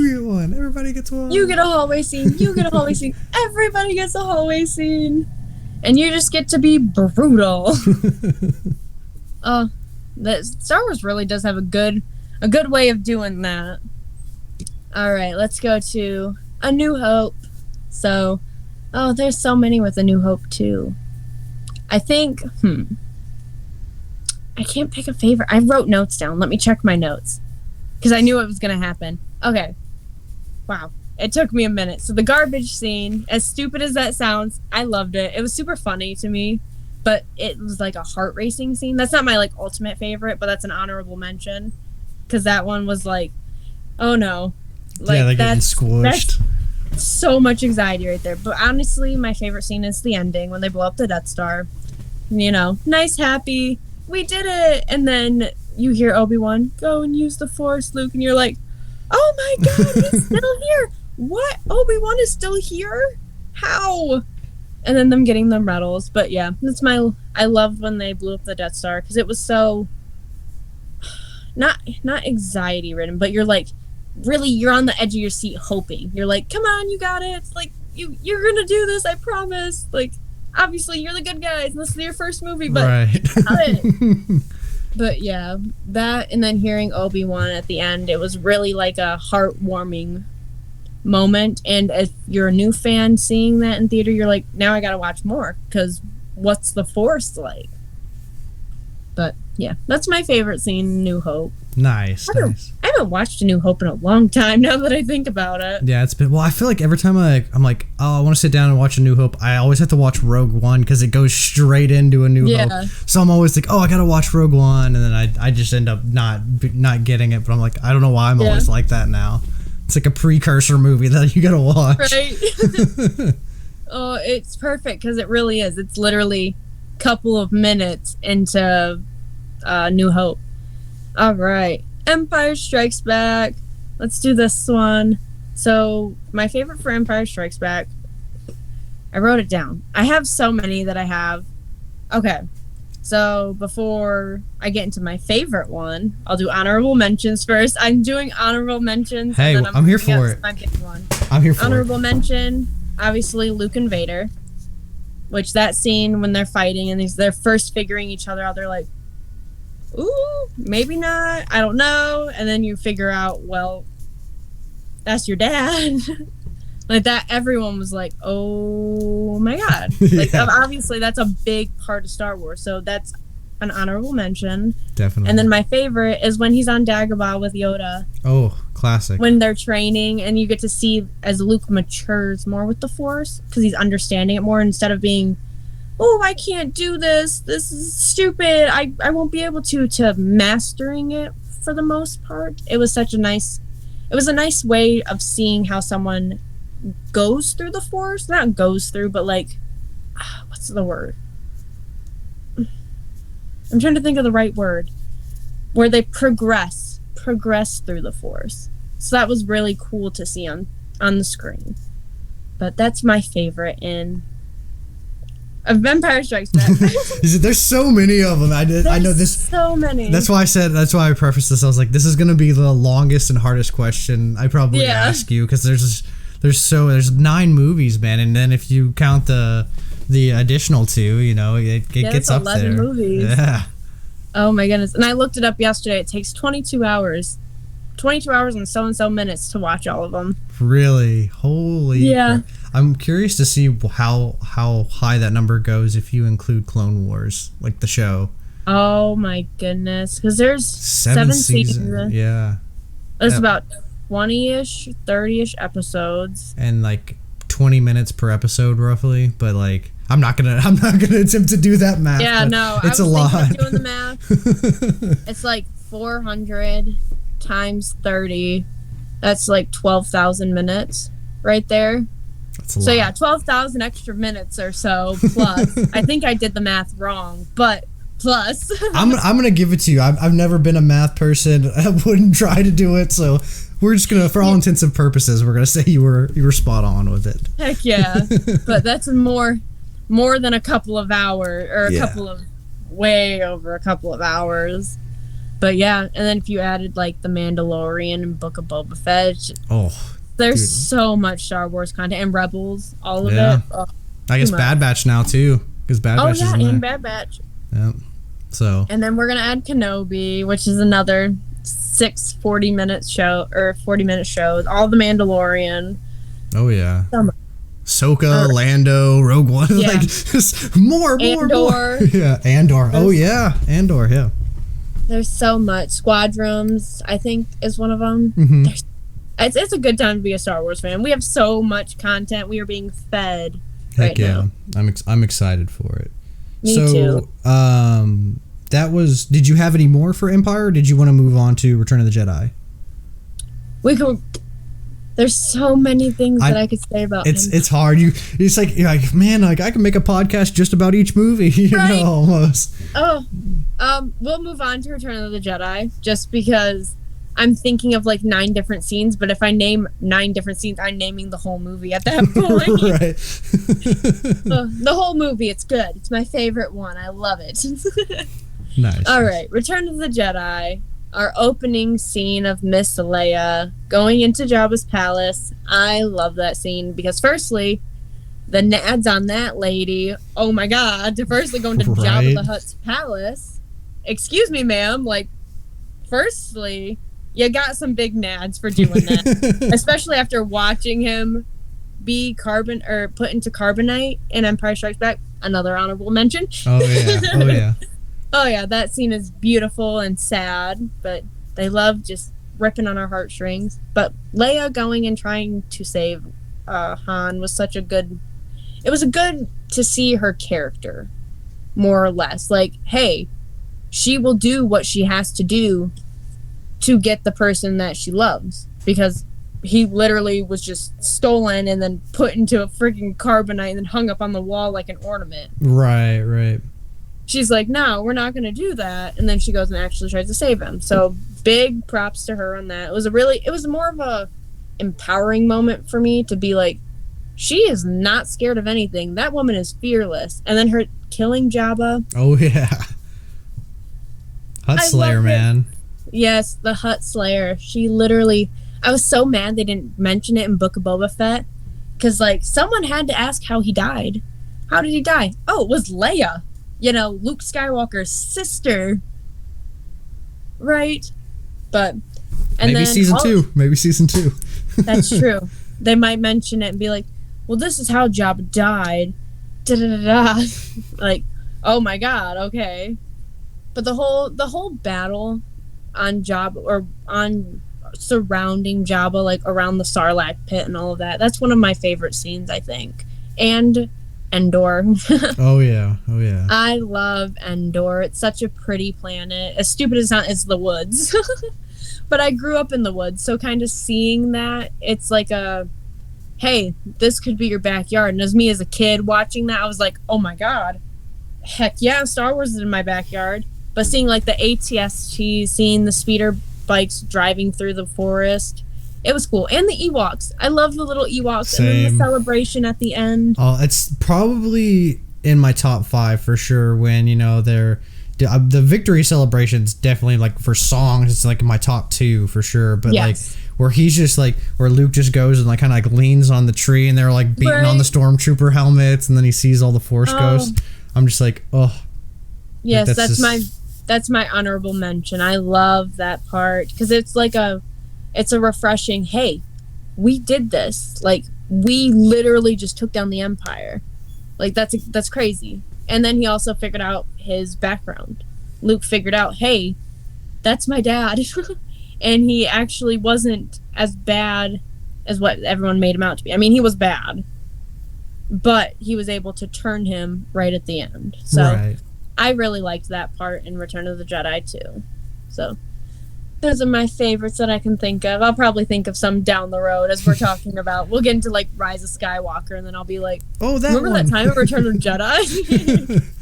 Everybody gets one. You get a hallway scene. Everybody gets a hallway scene. And you just get to be brutal. Star Wars really does have a good way of doing that. All right, let's go to A New Hope. So, there's so many with A New Hope too. I think, I can't pick a favorite. I wrote notes down. Let me check my notes because I knew it was going to happen. Okay. Wow. It took me a minute. So the garbage scene, as stupid as that sounds, I loved it. It was super funny to me, but it was like a heart racing scene. That's not my like ultimate favorite, but that's an honorable mention. Because that one was like, oh no. Like, yeah, they're getting squished. That's so much anxiety right there. But honestly, my favorite scene is the ending when they blow up the Death Star. You know, nice, happy, we did it. And then you hear Obi-Wan, go and use the Force, Luke. And you're like, oh my God, he's still here. What? Obi-Wan is still here? How? And then them getting the medals. But yeah, I loved when they blew up the Death Star because it was so... Not anxiety ridden, but you're like, really, you're on the edge of your seat hoping. You're like, come on, you got it. It's like, you're gonna do this, I promise. Like, obviously you're the good guys and this is your first movie, but right. But yeah, that, and then hearing Obi-Wan at the end, it was really like a heartwarming moment. And if you're a new fan seeing that in theater, you're like, now I gotta watch more, because what's the Force like? But yeah, that's my favorite scene in New Hope. Nice. I haven't watched A New Hope in a long time, now that I think about it. Yeah, it's been, well, I feel like every time I'm like, oh, I want to sit down and watch A New Hope, I always have to watch Rogue One because it goes straight into A New Hope. So I'm always like, oh, I gotta watch Rogue One, and then I just end up not getting it. But I'm like, I don't know why I'm always like that now. It's like a precursor movie that you gotta watch. Right. Oh, it's perfect because it really is. It's literally a couple of minutes into New Hope. All right, Empire Strikes Back. Let's do this one. So my favorite for Empire Strikes Back, I wrote it down. I have so many that I have. Okay, so before I get into my favorite one, I'll do honorable mentions first. I'm doing honorable mentions. Hey, I'm here for it. My big one. I'm here for honorable mention, obviously Luke and Vader, which that scene when they're fighting and they're first figuring each other out, they're like, ooh, maybe not, I don't know, and then you figure out, well, that's your dad. Like that, everyone was like, oh my god. Like, obviously that's a big part of Star Wars, so that's an honorable mention. Definitely. And then my favorite is when he's on Dagobah with Yoda. Oh, classic. When they're training and you get to see as Luke matures more with the Force, because he's understanding it more instead of being, oh, I can't do this, this is stupid, I won't be able to mastering it for the most part. It was a nice way of seeing how someone goes through the Force. Not goes through, but like, what's the word? I'm trying to think of the right word. Where they progress through the Force. So that was really cool to see on the screen. But that's my favorite in Empire Strikes Back. There's so many of them. I know this. So many. That's why I prefaced this. I was like, this is gonna be the longest and hardest question I probably ask you, because there's 9 movies, man, and then if you count the additional 2, you know, it gets up 11 there. Movies. Yeah. Oh my goodness! And I looked it up yesterday. It takes 22 hours. 22 hours and so minutes to watch all of them. Really? Holy. Yeah. Crap. I'm curious to see how high that number goes if you include Clone Wars, like the show. Oh my goodness. Because there's 7 seasons. Yeah. There's about 20-ish, 30-ish episodes. And like 20 minutes per episode roughly, but like I'm not gonna attempt to do that math. Yeah, no. It's a lot. Of doing the math. It's like 400 times 30. That's like 12,000 minutes right there. That's a lot. So yeah, 12,000 extra minutes or so plus. I think I did the math wrong, but plus. I'm gonna give it to you. I've never been a math person. I wouldn't try to do it. So we're just gonna, for all intents and purposes, we're gonna say you were spot on with it. Heck yeah, but that's more than a couple of hours, or way over a couple of hours. But yeah, and then if you added like The Mandalorian and Book of Boba Fett, there's so much Star Wars content, and Rebels, all of it. Oh, I guess Bad Batch now too, because Bad Batch is in there. and Bad Batch. Yeah. So. And then we're gonna add Kenobi, which is another 6 40-minute show, or 40-minute shows. All The Mandalorian. Oh yeah. Ahsoka, Lando, Rogue One, like just more. Yeah, Andor. Andor. Yeah. There's so much. Squadrons, I think, is one of them. Mm-hmm. It's a good time to be a Star Wars fan. We have so much content. We are being fed right now. I'm excited for it. Me too. That was. Did you have any more for Empire, or did you want to move on to Return of the Jedi? There's so many things that I could say about it's hard. It's like you're like, man, like I can make a podcast just about each movie, you know, almost. We'll move on to Return of the Jedi, just because I'm thinking of like 9 different scenes, but if I name 9 different scenes, I'm naming the whole movie at that point. Right. The whole movie, it's good. It's my favorite one. I love it. Nice. All right, Return of the Jedi. our opening scene of Miss Leia going into Jabba's palace. I love that scene because firstly, the nads on that lady, oh my god, to firstly go into Jabba the Hutt's palace. Excuse me, ma'am, like, firstly, you got some big nads for doing that. Especially after watching him be put into carbonite in Empire Strikes Back. Another honorable mention. Oh yeah. Oh yeah. Oh yeah, that scene is beautiful and sad, but they love just ripping on our heartstrings. But Leia going and trying to save Han was such a good... It was good to see her character, more or less. Like, hey, she will do what she has to do to get the person that she loves. Because he literally was just stolen and then put into a freaking carbonite and then hung up on the wall like an ornament. Right, right. She's like, no, we're not going to do that. And then she goes and actually tries to save him. So big props to her on that. It was more of a empowering moment for me to be like, she is not scared of anything. That woman is fearless. And then her killing Jabba. Oh, yeah. Hutt Slayer, man. Yes, the Hutt Slayer. She literally... I was so mad they didn't mention it in Book of Boba Fett. Because, like, someone had to ask how he died. How did he die? Oh, it was Leia. You know, Luke Skywalker's sister. Right? But... And maybe season 2. Maybe season 2. That's true. They might mention it and be like, well, this is how Jabba died. Da-da-da-da. Like, oh my god, okay. But the whole battle on Jabba, or on surrounding Jabba, like around the Sarlacc pit and all of that, that's one of my favorite scenes, I think. And Endor. Oh yeah, oh yeah. I love Endor. It's such a pretty planet. As stupid as it's the woods. But I grew up in the woods, so kind of seeing that, it's like a, hey, this could be your backyard. And as me as a kid watching that, I was like, oh my god, heck yeah, Star Wars is in my backyard. But seeing like the ATST, seeing the speeder bikes driving through the forest, it was cool. And the Ewoks. I love the little Ewoks. Same. And then the celebration at the end. Oh, it's probably in my top 5 for sure when, you know, they're... The victory celebration's definitely, like, for songs, it's like in my top 2 for sure. But yes. Like where he's just like, where Luke just goes and like kind of like leans on the tree and they're like beating on the stormtrooper helmets and then he sees all the Force ghosts. I'm just like, oh. Yes, like that's my honorable mention. I love that part because it's like it's a refreshing, hey, we did this. Like, we literally just took down the Empire. Like, that's crazy. And then he also figured out his background. Luke figured out, hey, that's my dad. And he actually wasn't as bad as what everyone made him out to be. I mean, he was bad. But he was able to turn him right at the end. So right. I really liked that part in Return of the Jedi, too. So those are my favorites that I can think of. I'll probably think of some down the road as we're talking about. We'll get into, like, Rise of Skywalker, and then I'll be like, oh, remember that time of Return of the Jedi?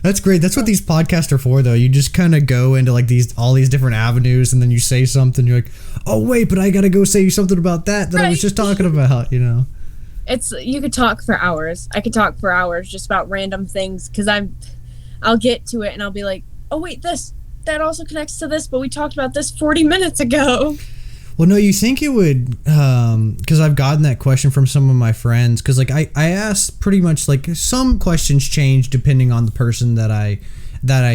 That's great. That's what these podcasts are for, though. You just kind of go into, like, all these different avenues, and then you say something, you're like, oh, wait, but I got to go say something about that I was just talking about, you know? You could talk for hours. I could talk for hours just about random things, because I'll get to it, and I'll be like, oh, wait, that also connects to this, but we talked about this 40 minutes ago. Well, no, you think it would, because I've gotten that question from some of my friends, because, like, I asked pretty much, like, some questions change depending on the person that I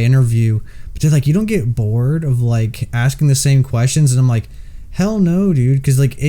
interview, but they're like, you don't get bored of, like, asking the same questions, and I'm like, hell no, dude, because, like,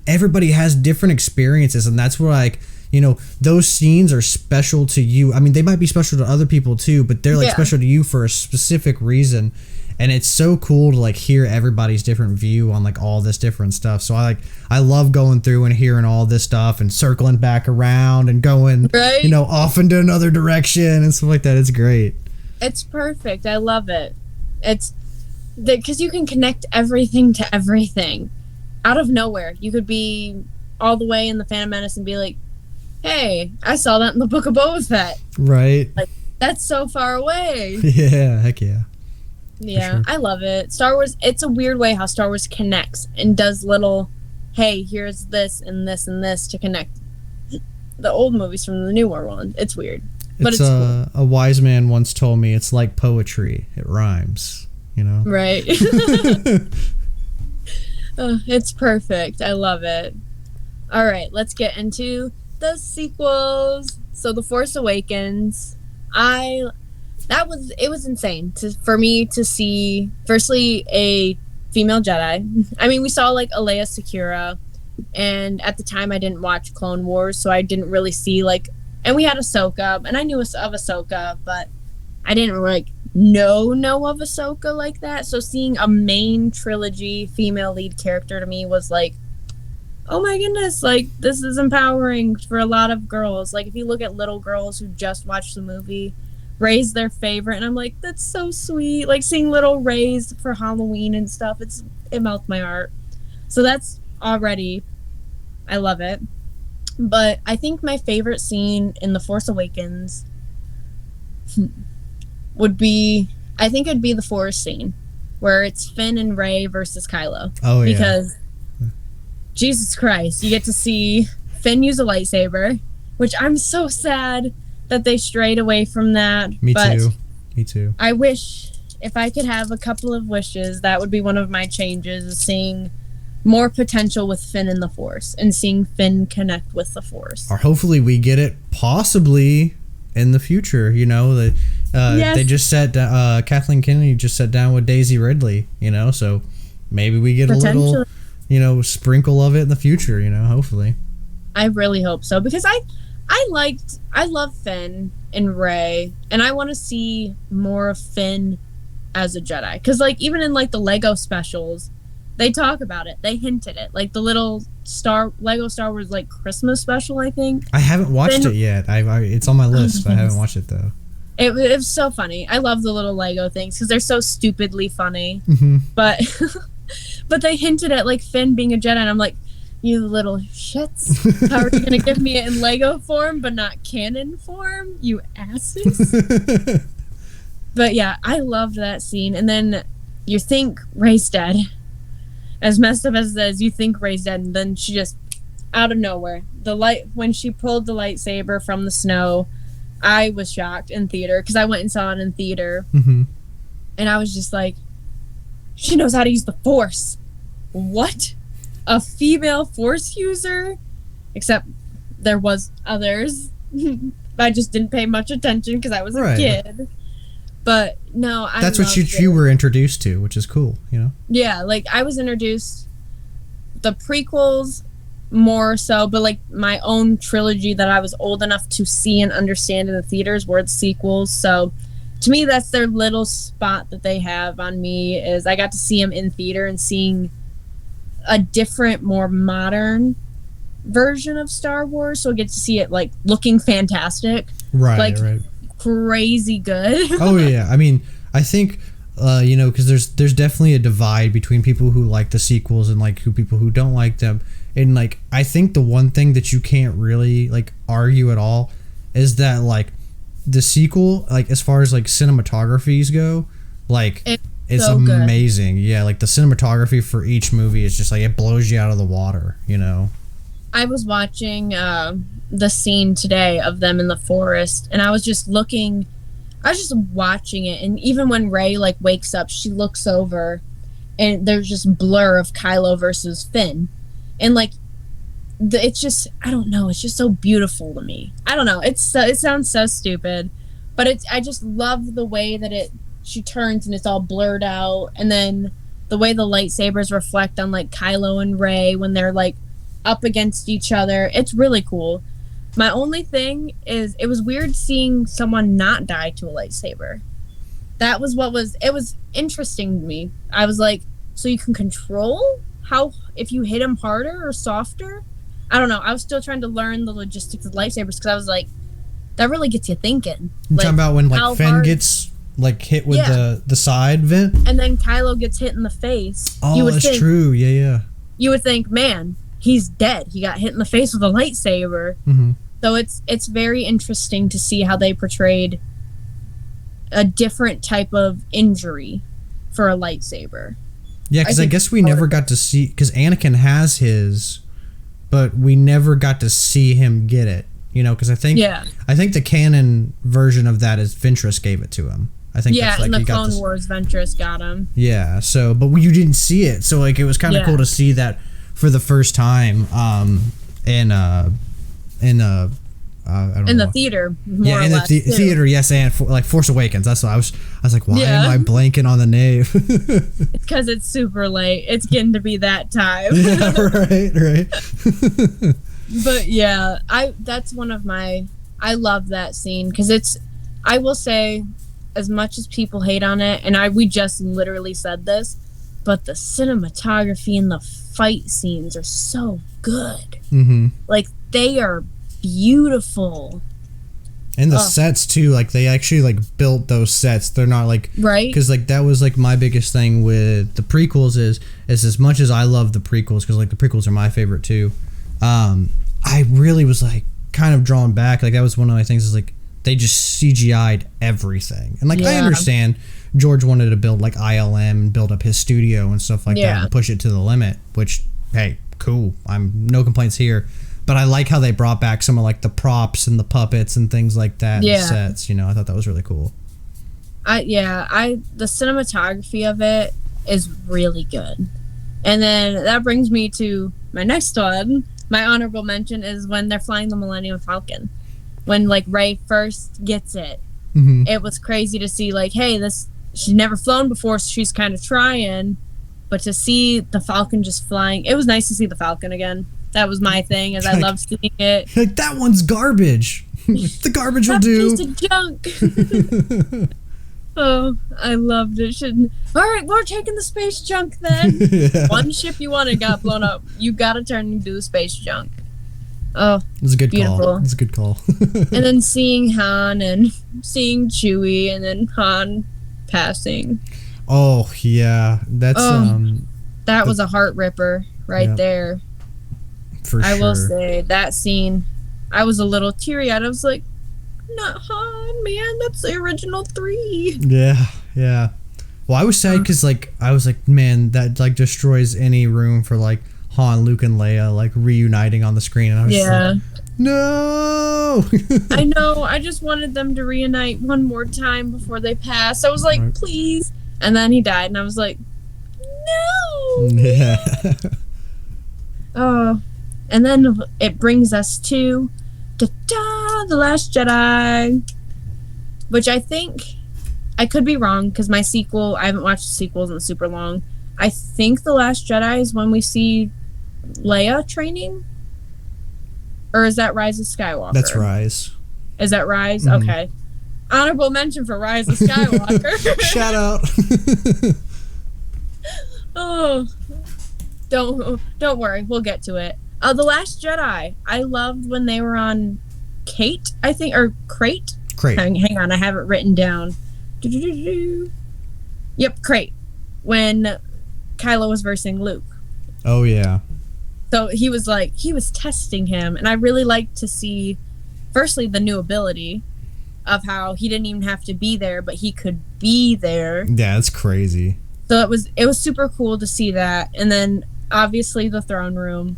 everybody has different experiences, and that's where, like, you know, those scenes are special to you. I mean, they might be special to other people too, but they're like special to you for a specific reason. And it's so cool to like hear everybody's different view on like all this different stuff. So I love going through and hearing all this stuff and circling back around and going, you know, off into another direction and stuff like that. It's great. It's perfect. I love it. It's because you can connect everything to everything out of nowhere. You could be all the way in the Phantom Menace and be like, hey, I saw that in the Book of Boba Fett. Right. Like, that's so far away. Yeah, heck yeah. Yeah, sure. I love it. Star Wars, it's a weird way how Star Wars connects and does little, hey, here's this and this and this to connect the old movies from the newer one. It's weird. But it's cool. A wise man once told me it's like poetry. It rhymes. you know. Right. Oh, it's perfect. I love it. All right, let's get into the sequels. So The Force Awakens, it was insane for me to see, firstly, a female Jedi. I mean, we saw like a Leia Secura, and at the time I didn't watch Clone Wars, so I didn't really see like, and we had Ahsoka, and I knew of Ahsoka, but I didn't like know of Ahsoka like that. So seeing a main trilogy female lead character to me was like, oh my goodness, like this is empowering for a lot of girls. Like if you look at little girls who just watched the movie, Rey's their favorite, and I'm like, that's so sweet. Like seeing little Reys for Halloween and stuff, it melts my heart. So that's already, I love it. But I think my favorite scene in The Force Awakens would be, I think it'd be the forest scene where it's Finn and Rey versus Kylo. Oh yeah. Because Jesus Christ, you get to see Finn use a lightsaber, which I'm so sad that they strayed away from that. Me too. I wish, if I could have a couple of wishes, that would be one of my changes, is seeing more potential with Finn in the Force and seeing Finn connect with the Force. Or hopefully we get it possibly in the future, you know. Yes. They just Kathleen Kennedy just sat down with Daisy Ridley, you know, so maybe we get a little, you know, sprinkle of it in the future, you know, hopefully. I really hope so, because I love Finn and Rey, and I want to see more of Finn as a Jedi, because like even in like the Lego specials, they talk about it, they hint at it, like the little Lego Star Wars like Christmas special, I think. I haven't watched it yet. It's on my list, but I haven't watched it though. It was so funny. I love the little Lego things because they're so stupidly funny. Mm-hmm. But they hinted at like Finn being a Jedi, and I'm like, you little shits. How are you gonna give me it in Lego form but not canon form? You asses. But yeah, I loved that scene. And then you think Rey's dead. As messed up as it is, you think Rey's dead, and then she just, out of nowhere, when she pulled the lightsaber from the snow, I was shocked in theater because I went and saw it in theater. Mm-hmm. And I was just like, she knows how to use the Force. What? A female Force user? Except there was others. I just didn't pay much attention because I was a kid. But no, that's what you were introduced to, which is cool, you know? Yeah, like I was introduced the prequels more so, but like my own trilogy that I was old enough to see and understand in the theaters were the sequels. So to me, that's their little spot that they have on me, is I got to see them in theater and seeing a different, more modern version of Star Wars. So I get to see it like looking fantastic. Right. Crazy good. Oh yeah, I mean, I think you know, because there's definitely a divide between people who like the sequels and like people who don't like them. And like I think the one thing that you can't really like argue at all is that like the sequel, like as far as like cinematographies go, like it's so amazing. Good. Yeah, like the cinematography for each movie is just like it blows you out of the water, you know. I was watching the scene today of them in the forest, and I was just watching it, and even when Rey like wakes up, she looks over and there's just blur of Kylo versus Finn, and like it's just, I don't know, it's just so beautiful to me. I don't know, it sounds so stupid, but I just love the way that she turns and it's all blurred out, and then the way the lightsabers reflect on like Kylo and Rey when they're like up against each other. It's really cool. My only thing is it was weird seeing someone not die to a lightsaber. That was it was interesting to me. I was like, so you can control how, if you hit him harder or softer? I don't know. I was still trying to learn the logistics of lightsabers because I was like, that really gets you thinking. You're talking about when like Finn gets like hit with the side vent? And then Kylo gets hit in the face. Oh, that's true. Yeah. You would think, man, he's dead. He got hit in the face with a lightsaber. Mm-hmm. So it's very interesting to see how they portrayed a different type of injury for a lightsaber. Yeah, because I guess we never got to see, because Anakin has his, but we never got to see him get it. You know, because I think the canon version of that is Ventress gave it to him. I think yeah, that's like and the he got Clone this, Wars Ventress got him. Yeah, so but you didn't see it, so like it was kind of cool to see that for the first time in I don't in know. The theater, yeah, in the theater, yes, and like Force Awakens. That's what I was like, why am I blanking on the name? Because it's super late. It's getting to be that time. Yeah, right. But yeah, that's one of my. I love that scene because it's. I will say, as much as people hate on it, and we just literally said this, but the cinematography and the fight scenes are so good. Mm-hmm. Like they are beautiful. And the sets too, like they actually like built those sets. They're not like right, because like that was like my biggest thing with the prequels is as much as I love the prequels because like the prequels are my favorite too. I really was like kind of drawn back. Like that was one of my things is like they just CGI'd everything, and like I understand George wanted to build like ILM and build up his studio and stuff like that and push it to the limit. Which hey, cool. I'm no complaints here. But I like how they brought back some of like the props and the puppets and things like that. And sets, you know, I thought that was really cool. The cinematography of it is really good. And then that brings me to my next one. My honorable mention is when they're flying the Millennium Falcon. When like Rey first gets it. Mm-hmm. It was crazy to see like, hey, she's never flown before, so she's kind of trying. But to see the Falcon just flying, it was nice to see the Falcon again. That was my thing, as I loved seeing it. Like, that one's garbage. The garbage will do. That's piece of junk. Oh, I loved it. All right, we're taking the space junk then. One ship you wanted got blown up. You got to turn and do the space junk. Oh, it was a good call. It was a good call. And then seeing Han and seeing Chewie and then Han passing. Oh, yeah. That's that was a heart ripper right there. For sure. I will say that scene, I was a little teary-eyed. I was like, not Han, man. That's the original 3. Yeah. Well, I was sad because like I was like, man, that like destroys any room for like Han, Luke, and Leia like reuniting on the screen. And I was just like, no. I know. I just wanted them to reunite one more time before they passed. I was like, please. And then he died, and I was like, no. Yeah. Oh. And then it brings us to The Last Jedi, which I think, I could be wrong because my sequel, I haven't watched the sequels in super long. I think The Last Jedi is when we see Leia training? Or is that Rise of Skywalker? That's Rise. Is that Rise? Mm-hmm. Okay. Honorable mention for Rise of Skywalker. Shout out. Oh, don't worry, we'll get to it. The Last Jedi. I loved when they were on Kate, I think, or Crate. Hang on, I have it written down. Yep, Crate. When Kylo was versing Luke. Oh yeah. So he was testing him, and I really liked to see, firstly, the new ability of how he didn't even have to be there, but he could be there. Yeah, that's crazy. So it was super cool to see that, and then obviously the throne room.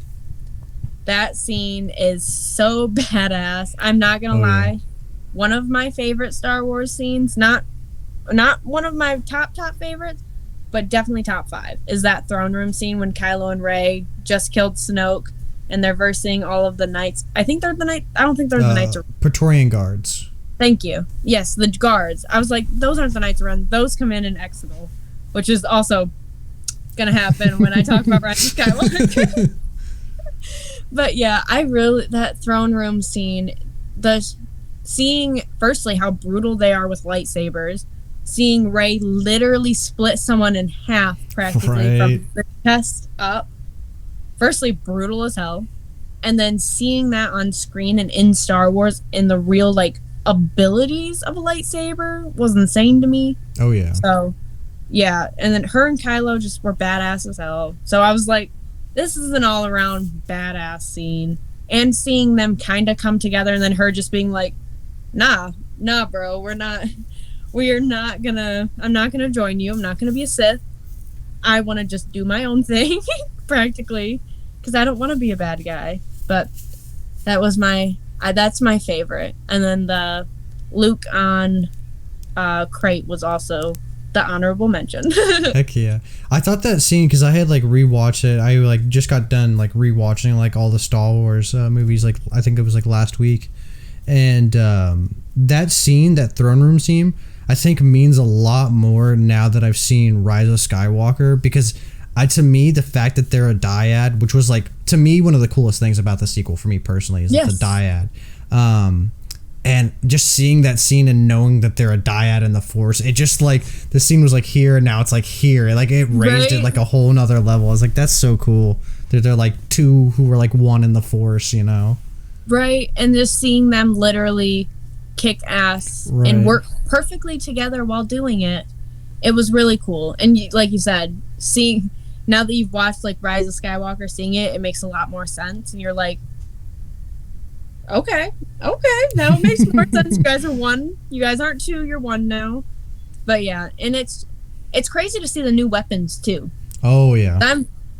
That scene is so badass. I'm not gonna lie. Yeah. One of my favorite Star Wars scenes, not one of my top favorites, but definitely top 5, is that throne room scene when Kylo and Rey just killed Snoke and they're versing all of the knights. I think they're the knights. I don't think they're the knights. Praetorian guards. Thank you. Yes, the guards. I was like, those aren't the Knights of Ren. Those come in Exegol, which is also gonna happen when I talk about Rise of Skywalker. But yeah, that throne room scene, seeing firstly how brutal they are with lightsabers, seeing Rey literally split someone in half practically from the chest up. Firstly, brutal as hell, and then seeing that on screen and in Star Wars in the real like abilities of a lightsaber was insane to me. Oh yeah. So yeah, and then her and Kylo just were badass as hell. So I was like, this is an all-around badass scene. And seeing them kind of come together, and then her just being like, nah, bro, I'm not gonna join you. I'm not gonna be a Sith. I want to just do my own thing, practically, because I don't want to be a bad guy. But that was that's my favorite. And then the Luke on crate was also the honorable mention. Heck yeah. I thought that scene, because I had like rewatched it. I like just got done like rewatching like all the Star Wars movies. Like I think it was like last week, and that scene, that throne room scene, I think means a lot more now that I've seen Rise of Skywalker, because to me, the fact that they're a dyad, which was like, to me, one of the coolest things about the sequel for me personally, is the dyad. And just seeing that scene and knowing that they're a dyad in the Force, it just like, the scene was like here and now it's like here. Like it raised it like a whole nother level. I was like, that's so cool. They're like two who were like one in the Force, you know? Right. And just seeing them literally kick ass and work perfectly together while doing it. It was really cool. And like you said, now that you've watched like Rise of Skywalker, seeing it makes a lot more sense. And you're like, okay, now it makes more sense. You guys are one. You guys aren't two. You're one now. But yeah, and it's crazy to see the new weapons too. Oh yeah.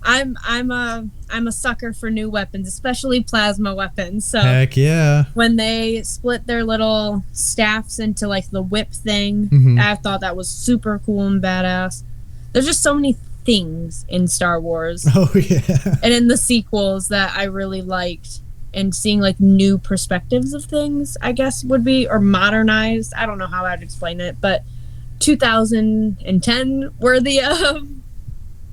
I'm a sucker for new weapons, especially plasma weapons. So heck yeah. When they split their little staffs into like the whip thing, I thought that was super cool and badass. There's just so many things in Star Wars. Oh yeah. And in the sequels that I really liked. And seeing like new perspectives of things, I guess would be, or modernized. I don't know how I'd explain it, but 2010 worthy of.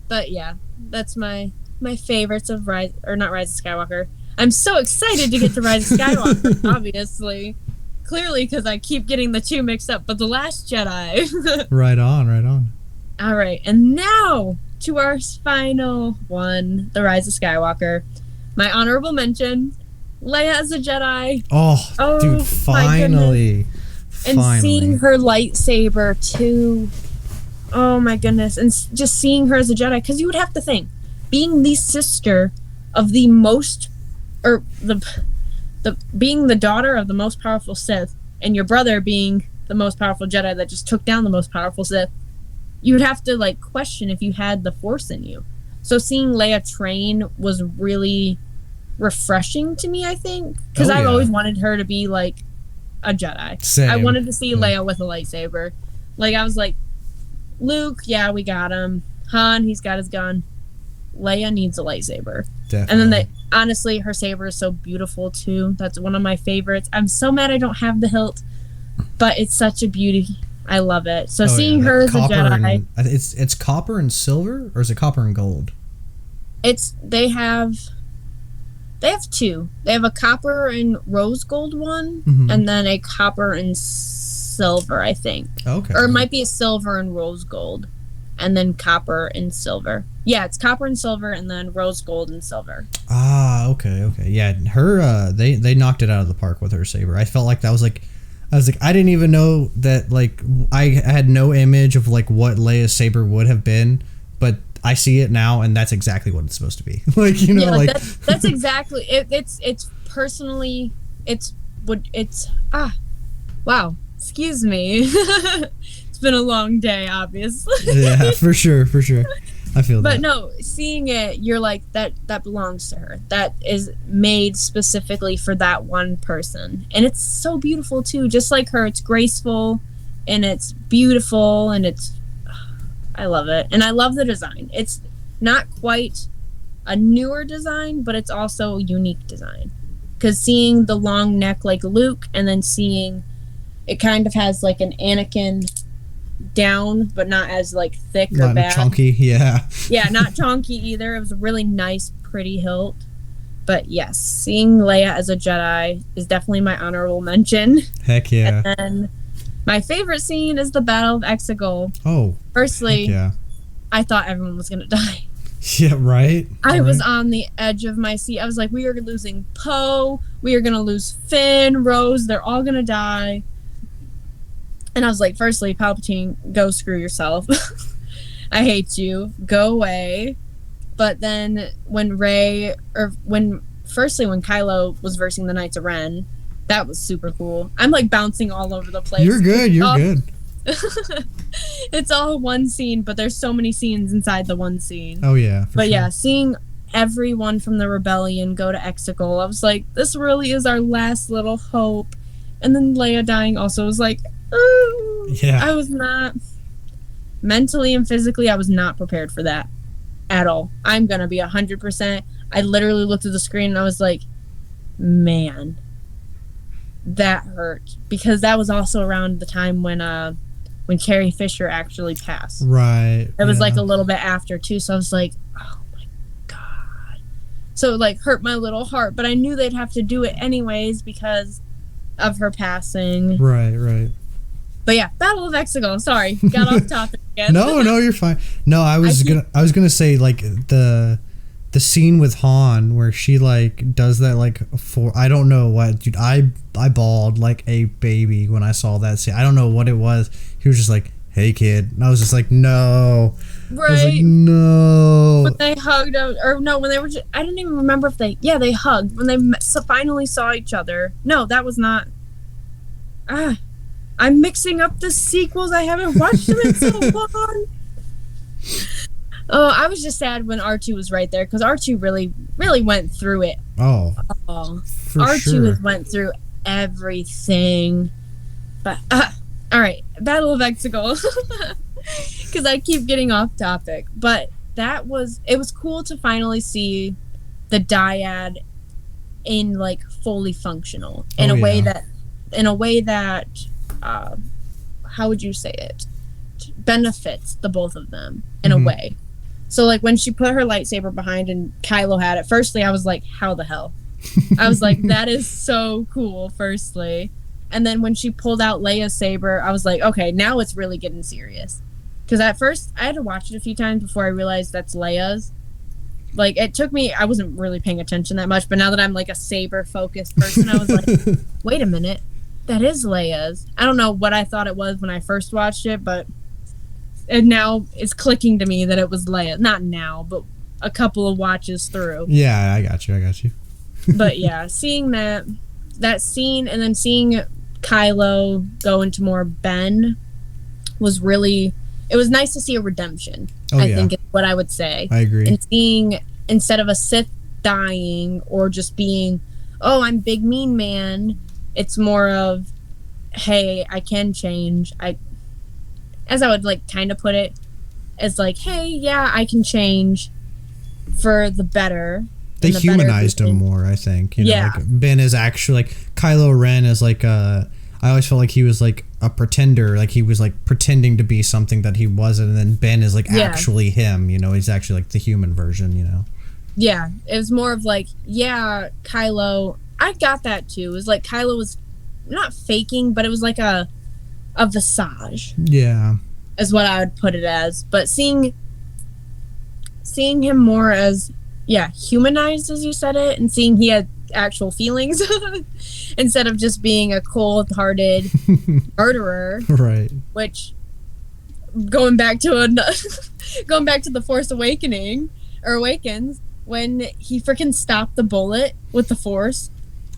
But yeah, that's my favorites of Rise of Skywalker. I'm so excited to get to Rise of Skywalker, obviously. Clearly, because I keep getting the two mixed up, but The Last Jedi. Right on. All right, and now to our final one, The Rise of Skywalker. My honorable mention, Leia as a Jedi. Oh dude, finally. And seeing her lightsaber too. Oh my goodness. And just seeing her as a Jedi, because you would have to think, being the sister of the most, or being the daughter of the most powerful Sith, and your brother being the most powerful Jedi that just took down the most powerful Sith, you would have to like question if you had the Force in you. So seeing Leia train was really refreshing to me, I think, because I've always wanted her to be like a Jedi. Same. I wanted to see Leia with a lightsaber. Like I was like, Luke, yeah, we got him. Han, he's got his gun. Leia needs a lightsaber. Definitely. And then honestly, her saber is so beautiful too. That's one of my favorites. I'm so mad I don't have the hilt, but it's such a beauty. I love it. So seeing her as a Jedi, it's copper and silver, or is it copper and gold? They have two. They have a copper and rose gold one, and then a copper and silver, I think. Okay. Or it might be a silver and rose gold, and then copper and silver. Yeah, it's copper and silver, and then rose gold and silver. Ah, okay. Yeah, her they knocked it out of the park with her saber. I felt like that was like, I didn't even know that, like, I had no image of like what Leia's saber would have been, but I see it now, and that's exactly what it's supposed to be. Like, you know, yeah, like that's exactly it. It's personally, wow. Excuse me. It's been a long day, obviously. Yeah, for sure. I feel that. But no, seeing it, you're like, that belongs to her. That is made specifically for that one person. And it's so beautiful too. Just like her, it's graceful and it's beautiful and I love it. And I love the design. It's not quite a newer design, but it's also a unique design. Because seeing the long neck like Luke, and then seeing it kind of has like an Anakin down, but not as like thick or bad. Chunky, yeah. Yeah, not chunky either. It was a really nice, pretty hilt. But yes, seeing Leia as a Jedi is definitely my honorable mention. Heck yeah. And then my favorite scene is the Battle of Exegol. Oh. Firstly, yeah. I thought everyone was going to die. Yeah, right? I was on the edge of my seat. I was like, we are losing Poe. We are going to lose Finn, Rose. They're all going to die. And I was like, firstly, Palpatine, go screw yourself. I hate you. Go away. But then when Kylo was versing the Knights of Ren, that was super cool. I'm like bouncing all over the place. You're good. You're good. It's all one scene, but there's so many scenes inside the one scene. Oh yeah. But sure. Yeah, seeing everyone from the rebellion go to Exegol, I was like, this really is our last little hope. And then Leia dying also was like, ooh. Yeah. I was not mentally and physically. I was not prepared for that at all. I'm gonna be 100%. I literally looked at the screen and I was like, man, that hurt, because that was also around the time when Carrie Fisher actually passed. Right. It was like a little bit after too, so I was like, oh my god. So it like hurt my little heart, but I knew they'd have to do it anyways because of her passing. Right. But yeah, Battle of Exegol. Sorry, got off topic again. No, you're fine. No, I was gonna say like the scene with Han where she like does that like for I don't know what, dude. I bawled like a baby when I saw that scene. I don't know what it was. He was just like, "Hey, kid," and I was just like, "No." Right. I was like, "No." When they hugged, or no, when they were. I don't even remember if they. Yeah, they hugged when they finally saw each other. No, that was not. I'm mixing up the sequels. I haven't watched them in so long. Oh, I was just sad when R2 was right there, because R2 really, really went through it. Oh, for R2 sure. went through everything. But all right, Battle of Exegol, because I keep getting off topic. But it was cool to finally see the dyad in like fully functional in a way that how would you say it, benefits the both of them in a way. So like when she put her lightsaber behind and Kylo had it, firstly I was like, how the hell? I was like, that is so cool, firstly. And then when she pulled out Leia's saber, I was like, okay, now it's really getting serious. Because at first I had to watch it a few times before I realized that's Leia's. Like it took me, I wasn't really paying attention that much, but now that I'm like a saber focused person, I was like, wait a minute, that is Leia's. I don't know what I thought it was when I first watched it, but and now it's clicking to me that it was Leia. Not now, but a couple of watches through. Yeah, I got you. But yeah, seeing that scene and then seeing Kylo go into more Ben was really, it was nice to see a redemption. I think is what I would say. I agree. And seeing, instead of a Sith dying or just being, oh, I'm big mean man, it's more of, hey, I can change. As I would like kind of put it, as like, hey, yeah, I can change for the better. They humanized him more, I think. You know, like Ben is actually like Kylo Ren is like I always felt like he was like a pretender, like he was like pretending to be something that he wasn't, and then Ben is like actually him. You know, he's actually like the human version. You know. Yeah, it was more of like, yeah, Kylo. I got that too. It was like Kylo was not faking, but it was like a visage. Yeah, is what I would put it as. But seeing him more as humanized, as you said it, and seeing he had actual feelings instead of just being a cold-hearted murderer. Right. Which, going back to the Force Awakens, when he freaking stopped the bullet with the Force,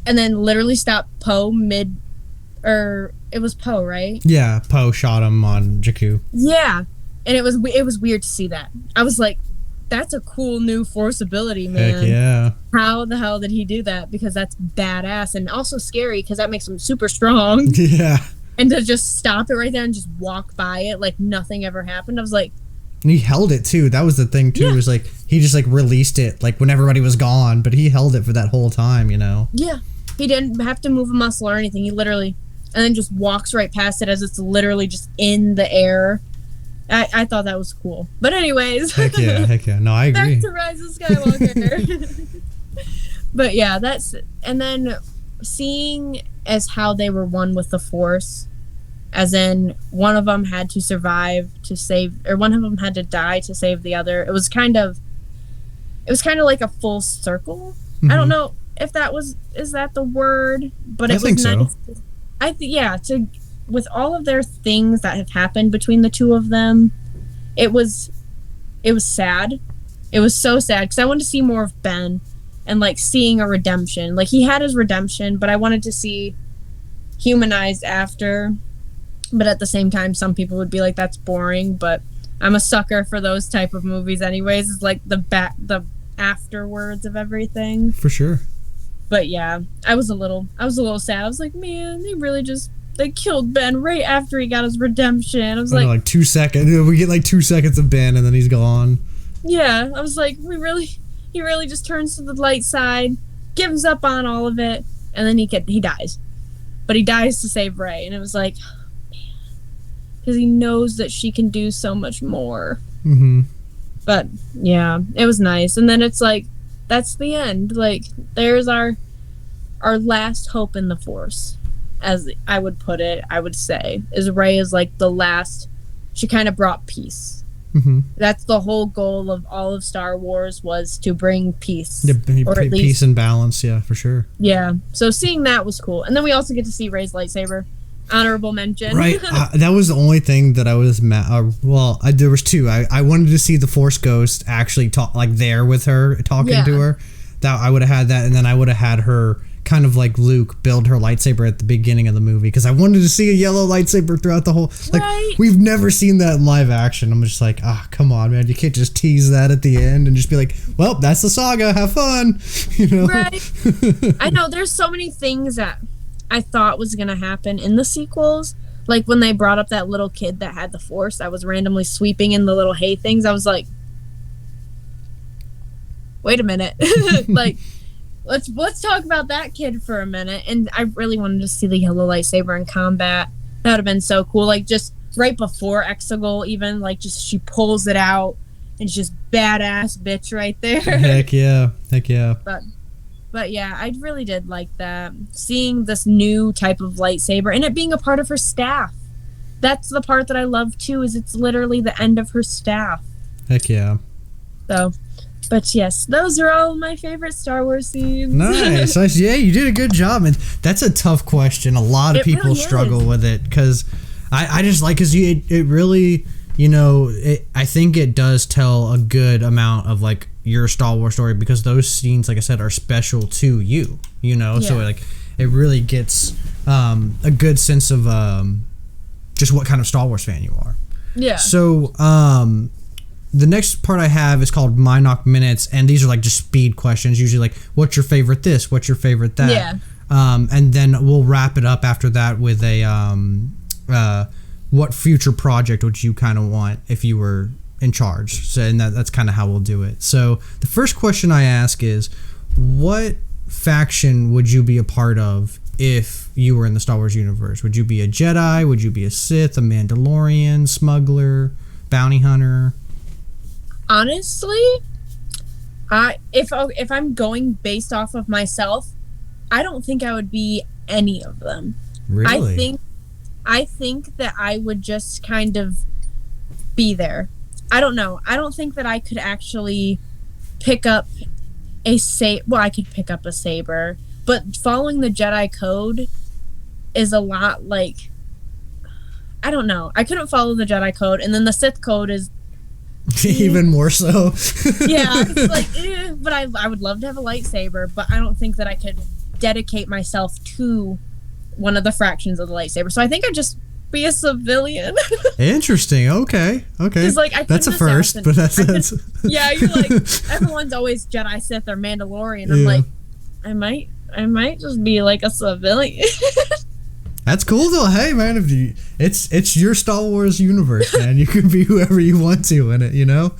and then literally stopped Poe it was Poe, right? Yeah, Poe shot him on Jakku. Yeah, and it was weird to see that. I was like, that's a cool new Force ability, man. Heck yeah. How the hell did he do that? Because that's badass and also scary because that makes him super strong. Yeah. And to just stop it right there and just walk by it like nothing ever happened. I was like... And he held it too. That was the thing too. Yeah. It was like, he just like released it like when everybody was gone, but he held it for that whole time, you know? Yeah. He didn't have to move a muscle or anything. He literally... And then just walks right past it as it's literally just in the air. I thought that was cool. But anyways. Heck yeah. No, I agree. Back to Rise of Skywalker. But yeah, and then seeing as how they were one with the Force, as in one of them had to survive to save, or one of them had to die to save the other. It was kind of like a full circle. Mm-hmm. I don't know if is that the word, but it was nice. So. With all of their things that have happened between the two of them, it was sad. It was so sad because I wanted to see more of Ben and like seeing a redemption. Like he had his redemption, but I wanted to see humanized after. But at the same time, some people would be like, that's boring, but I'm a sucker for those type of movies anyways. It's like the afterwards of everything. For sure. But yeah, I was a little sad. I was like, man, they really just they killed Ben right after he got his redemption. I was like 2 seconds. We get like 2 seconds of Ben, and then he's gone. Yeah, I was like, he really just turns to the light side, gives up on all of it, and then he dies. But he dies to save Rey, and it was like, oh, man, because he knows that she can do so much more. Mm-hmm. But yeah, it was nice. And then it's like, that's the end. Like, there's our last hope in the Force, as I would put it. I would say is Rey is like the last. She kind of brought peace. Mm-hmm. That's the whole goal of all of Star Wars, was to bring peace, or at least peace and balance. Yeah, for sure. Yeah, so seeing that was cool, and then we also get to see Rey's lightsaber. Honorable mention. Right, that was the only thing that I was mad. There was two. I wanted to see the Force Ghost actually talk, like there with her, talking to her. That I would have had that, and then I would have had her kind of like Luke build her lightsaber at the beginning of the movie, because I wanted to see a yellow lightsaber throughout the whole. Like, we've never seen that in live action. I'm just like, come on, man, you can't just tease that at the end and just be like, well, that's the saga. Have fun, you know? Right. I know there's so many things that I thought was gonna happen in the sequels. Like when they brought up that little kid that had the Force that was randomly sweeping in the little hay things, I was like, wait a minute. Like, let's talk about that kid for a minute. And I really wanted to see the yellow lightsaber in combat. That would have been so cool. Like, just right before Exegol, even, like, just she pulls it out and it's just badass bitch right there. Heck yeah. But yeah, I really did like that. Seeing this new type of lightsaber and it being a part of her staff. That's the part that I love too, is it's literally the end of her staff. Heck yeah. So, but yes, those are all my favorite Star Wars scenes. Nice. Yeah, you did a good job. And that's a tough question. A lot of people really struggle with it, because I just like, because it really, you know, I think it does tell a good amount of like your Star Wars story, because those scenes, like I said, are special to you, you know? Yeah. So like it really gets a good sense of just what kind of Star Wars fan you are. Yeah. So the next part I have is called My Knock Minutes, and these are like just speed questions, usually like, what's your favorite this, what's your favorite that? Yeah. And then we'll wrap it up after that with a what future project would you kind of want if you were in charge? So, and that's kind of how we'll do it. So the first question I ask is, what faction would you be a part of if you were in the Star Wars universe? Would you be a Jedi? Would you be a Sith, a Mandalorian, smuggler, bounty hunter? Honestly, if I'm going based off of myself, I don't think I would be any of them. Really? I think that I would just kind of be there. I don't know. I don't think that I could actually pick up a saber. Well, I could pick up a saber, but following the Jedi code is a lot like, I don't know. I couldn't follow the Jedi code, and then the Sith code is even more so. Yeah, it's like, but I would love to have a lightsaber, but I don't think that I could dedicate myself to one of the fractions of the lightsaber. So I think I'd just be a civilian. Interesting. Okay. Like, that's a first, but that's yeah, you're like, everyone's always Jedi, Sith, or Mandalorian. I'm like, I might just be like a civilian. That's cool though. Hey man, it's your Star Wars universe, man. You can be whoever you want to in it, you know.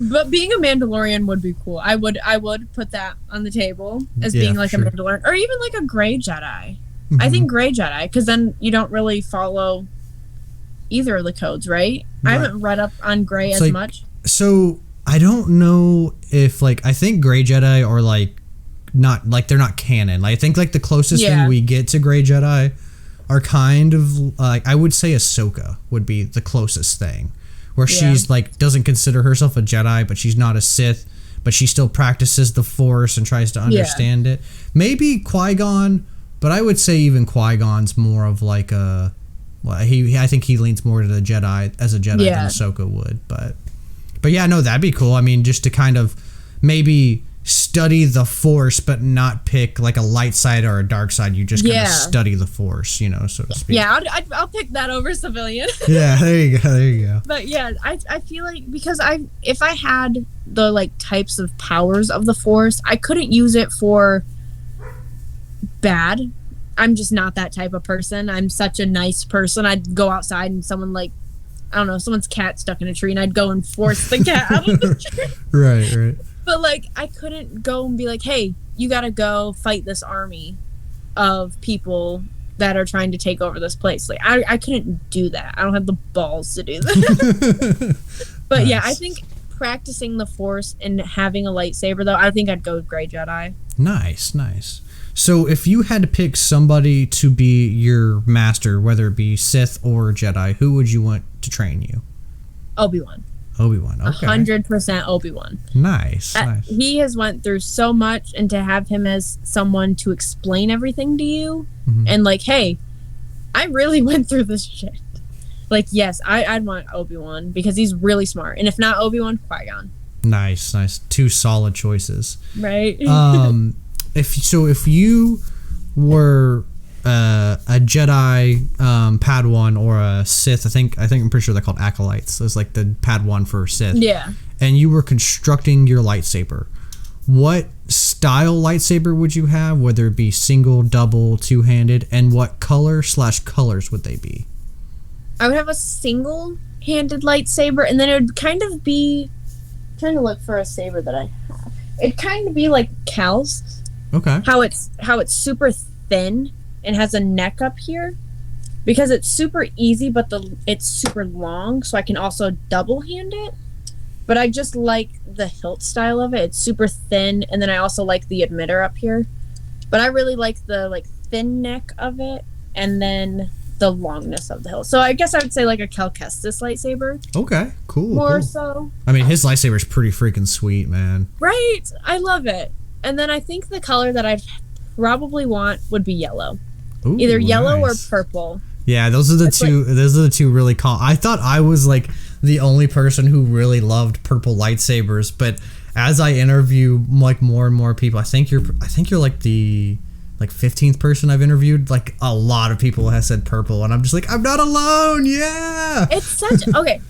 But being a Mandalorian would be cool. I would put that on the table as being like a Mandalorian, or even like a gray Jedi. Mm-hmm. I think gray Jedi, because then you don't really follow either of the codes, right? I haven't read up on gray as much. So I don't know if I think gray Jedi are not they're not canon. I think the closest thing we get to gray Jedi are kind of I would say Ahsoka would be the closest thing, where she's doesn't consider herself a Jedi, but she's not a Sith, but she still practices the Force and tries to understand it. Maybe Qui-Gon, but I would say even Qui-Gon's more of a I think he leans more to the Jedi as a Jedi than Ahsoka would, but yeah, no, that'd be cool. I mean, just to kind of maybe study the Force, but not pick a light side or a dark side. You just kind of study the Force, so to speak. Yeah, I'll pick that over civilian. Yeah, there you go. But yeah, I feel like, because if I had the types of powers of the Force, I couldn't use it for bad. I'm just not that type of person. I'm such a nice person. I'd go outside and someone like, I don't know, someone's cat stuck in a tree and I'd go and force the cat out of the tree. Right. But like, I couldn't go and be like, hey, you gotta go fight this army of people that are trying to take over this place. Like, I couldn't do that. I don't have the balls to do that. But nice. Yeah, I think practicing the Force and having a lightsaber, though, I think I'd go with Grey Jedi. Nice. So if you had to pick somebody to be your master, whether it be Sith or Jedi, who would you want to train you? Obi-Wan. Okay. 100% Obi-Wan. Nice. He has went through so much, and to have him as someone to explain everything to you, and like, hey, I really went through this shit. Like, yes, I'd want Obi-Wan because he's really smart, and if not Obi-Wan, Qui-Gon. Nice. 2 solid choices. Right. If you were a Jedi Padawan or a Sith, I think I'm pretty sure they're called acolytes. It's like the Padawan for Sith. Yeah. And you were constructing your lightsaber. What style lightsaber would you have? Whether it be single, double, two-handed, and what colors would they be? I would have a single-handed lightsaber, and then it would kind of be. I'm trying to look for a saber that I have. It'd kind of be like Cal's. Okay. How it's super thin and has a neck up here, because it's super easy, but it's super long, so I can also double hand it. But I just like the hilt style of it. It's super thin, and then I also like the emitter up here. But I really like the thin neck of it, and then the longness of the hilt. So I guess I would say like a Cal Kestis lightsaber. Okay, cool. More so. I mean, his lightsaber is pretty freaking sweet, man. Right, I love it. And then I think the color that I'd probably want would be yellow. Ooh, either yellow nice. or purple. Yeah, those are the two. Those are the two really cool. I thought I was like the only person who really loved purple lightsabers, but as I interview like more and more people, I think you're like the 15th person I've interviewed. Like a lot of people have said purple, and I'm just like, I'm not alone. Yeah. It's such okay.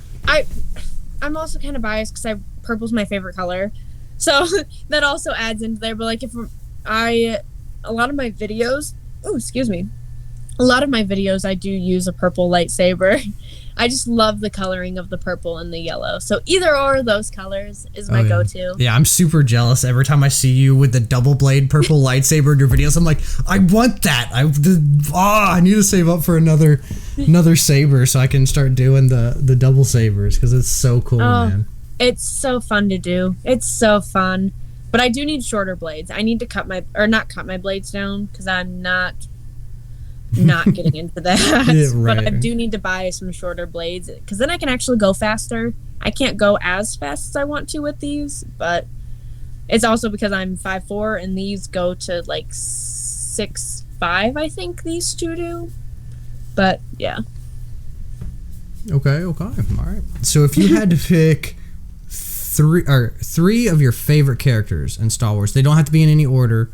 I'm also kind of biased because purple's my favorite color, so that also adds into there. But like a lot of my videos. Oh, excuse me. A lot of my videos, I do use a purple lightsaber. I just love the coloring of the purple and the yellow. So either or of those colors is my go-to. Yeah, I'm super jealous every time I see you with the double blade purple lightsaber in your videos. I'm like, I want that. I need to save up for another saber so I can start doing the double sabers because it's so cool, man. It's so fun to do. It's so fun. But I do need shorter blades. I need to not cut my blades down because I'm not getting into that. Yeah, right. But I do need to buy some shorter blades because then I can actually go faster. I can't go as fast as I want to with these, but it's also because I'm 5'4" and these go to like 6'5", I think these two do. But yeah. Okay. All right. So if you had to pick three of your favorite characters in Star Wars, they don't have to be in any order,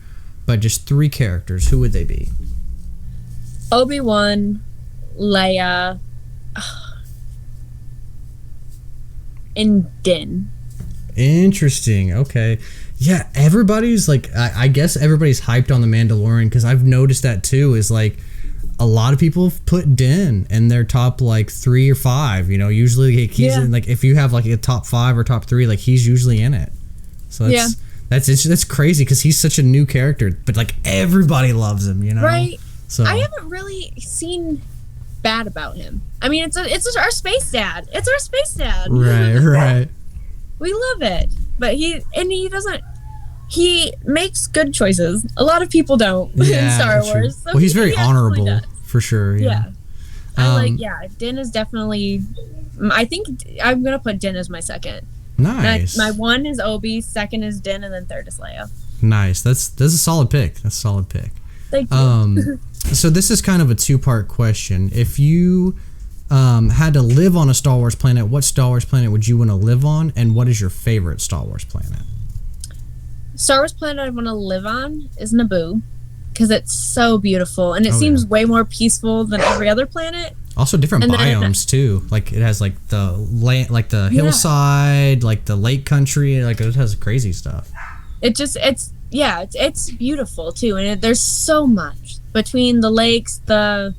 but just 3 characters, who would they be? Obi-Wan, Leia, and Din. Interesting. Okay. Yeah, everybody's like, I guess everybody's hyped on The Mandalorian because I've noticed that too, is like a lot of people have put Din in their top like 3 or 5. You know, usually he's in, like, if you have like a top 5 or top 3, like he's usually in it. So that's crazy because he's such a new character, but like everybody loves him, you know? Right. So I haven't really seen bad about him. I mean, it's our space dad. It's our space dad. Right. We love it, but he makes good choices. A lot of people don't in Star Wars. So well, he's very honorable for sure. Yeah. Din is definitely. I think I'm gonna put Din as my second. Nice. My 1 is Obi, 2nd is Din, and then 3rd is Leia. Nice. That's a solid pick. Thank you. So this is kind of a 2-part question. If you had to live on a Star Wars planet, what Star Wars planet would you want to live on, and what is your favorite Star Wars planet? Star Wars planet I want to live on is Naboo, because it's so beautiful, and it seems way more peaceful than every other planet. Also different biomes too. Like it has like the hillside, like the lake country, like it has crazy stuff. It's beautiful too, and there's so much. between the lakes, the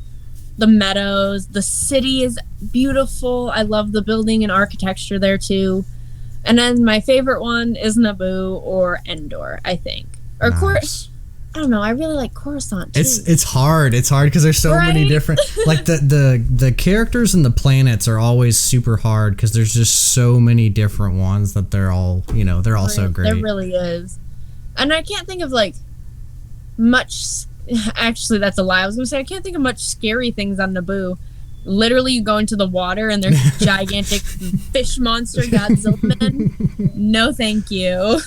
meadows, the city is beautiful. I love the building and architecture there too. And then my favorite one is Naboo or Endor, I think. Or nice. I don't know. I really like Coruscant too. It's hard. It's hard because there's so many different. Like the characters and the planets are always super hard because there's just so many different ones that they're all they're all so great. There really is, and I can't think of like much. Actually, that's a lie. I was gonna say I can't think of much scary things on Naboo. Literally, you go into the water and there's gigantic fish monster Godzilla men. No, thank you.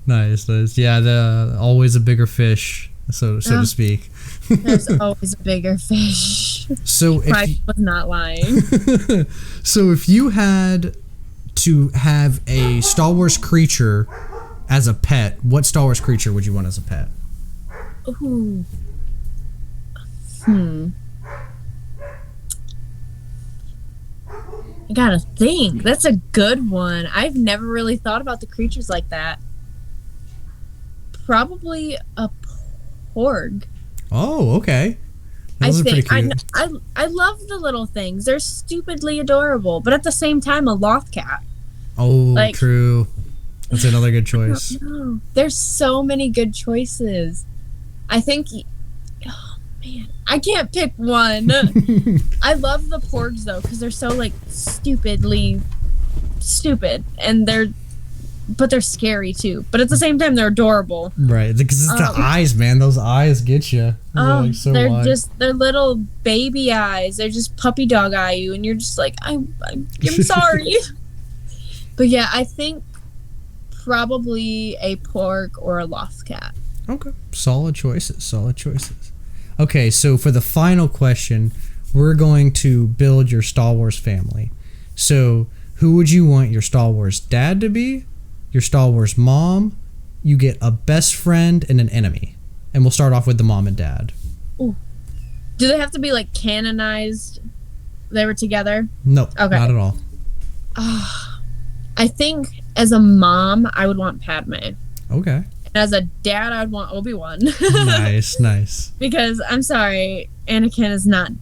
Nice. Yeah, always a bigger fish, so to speak. There's always a bigger fish. So I was not lying. So if you had to have a Star Wars creature as a pet, what Star Wars creature would you want as a pet? Ooh. I gotta think. That's a good one. I've never really thought about the creatures like that. Probably a porg. Oh, okay. Those are pretty cute. I love the little things. They're stupidly adorable, but at the same time, a loth cat. Oh, true. That's another good choice. There's so many good choices. I think. Oh man, I can't pick one. I love the porgs though because they're so like stupidly stupid, and but they're scary too. But at the same time, they're adorable. Right, because it's the eyes, man. Those eyes get you. They're they're little baby eyes. They're just puppy dog eye you, and you're just like, I'm sorry. But yeah, I think probably a porg or a loth cat. Okay, solid choices. Okay, so for the final question, we're going to build your Star Wars family. So, who would you want your Star Wars dad to be? Your Star Wars mom? You get a best friend and an enemy. And we'll start off with the mom and dad. Ooh. Do they have to be like canonized? They were together? No, okay. Not at all. I think as a mom, I would want Padme. Okay. As a dad, I would want Obi-Wan. Nice. Because I'm sorry, Anakin is not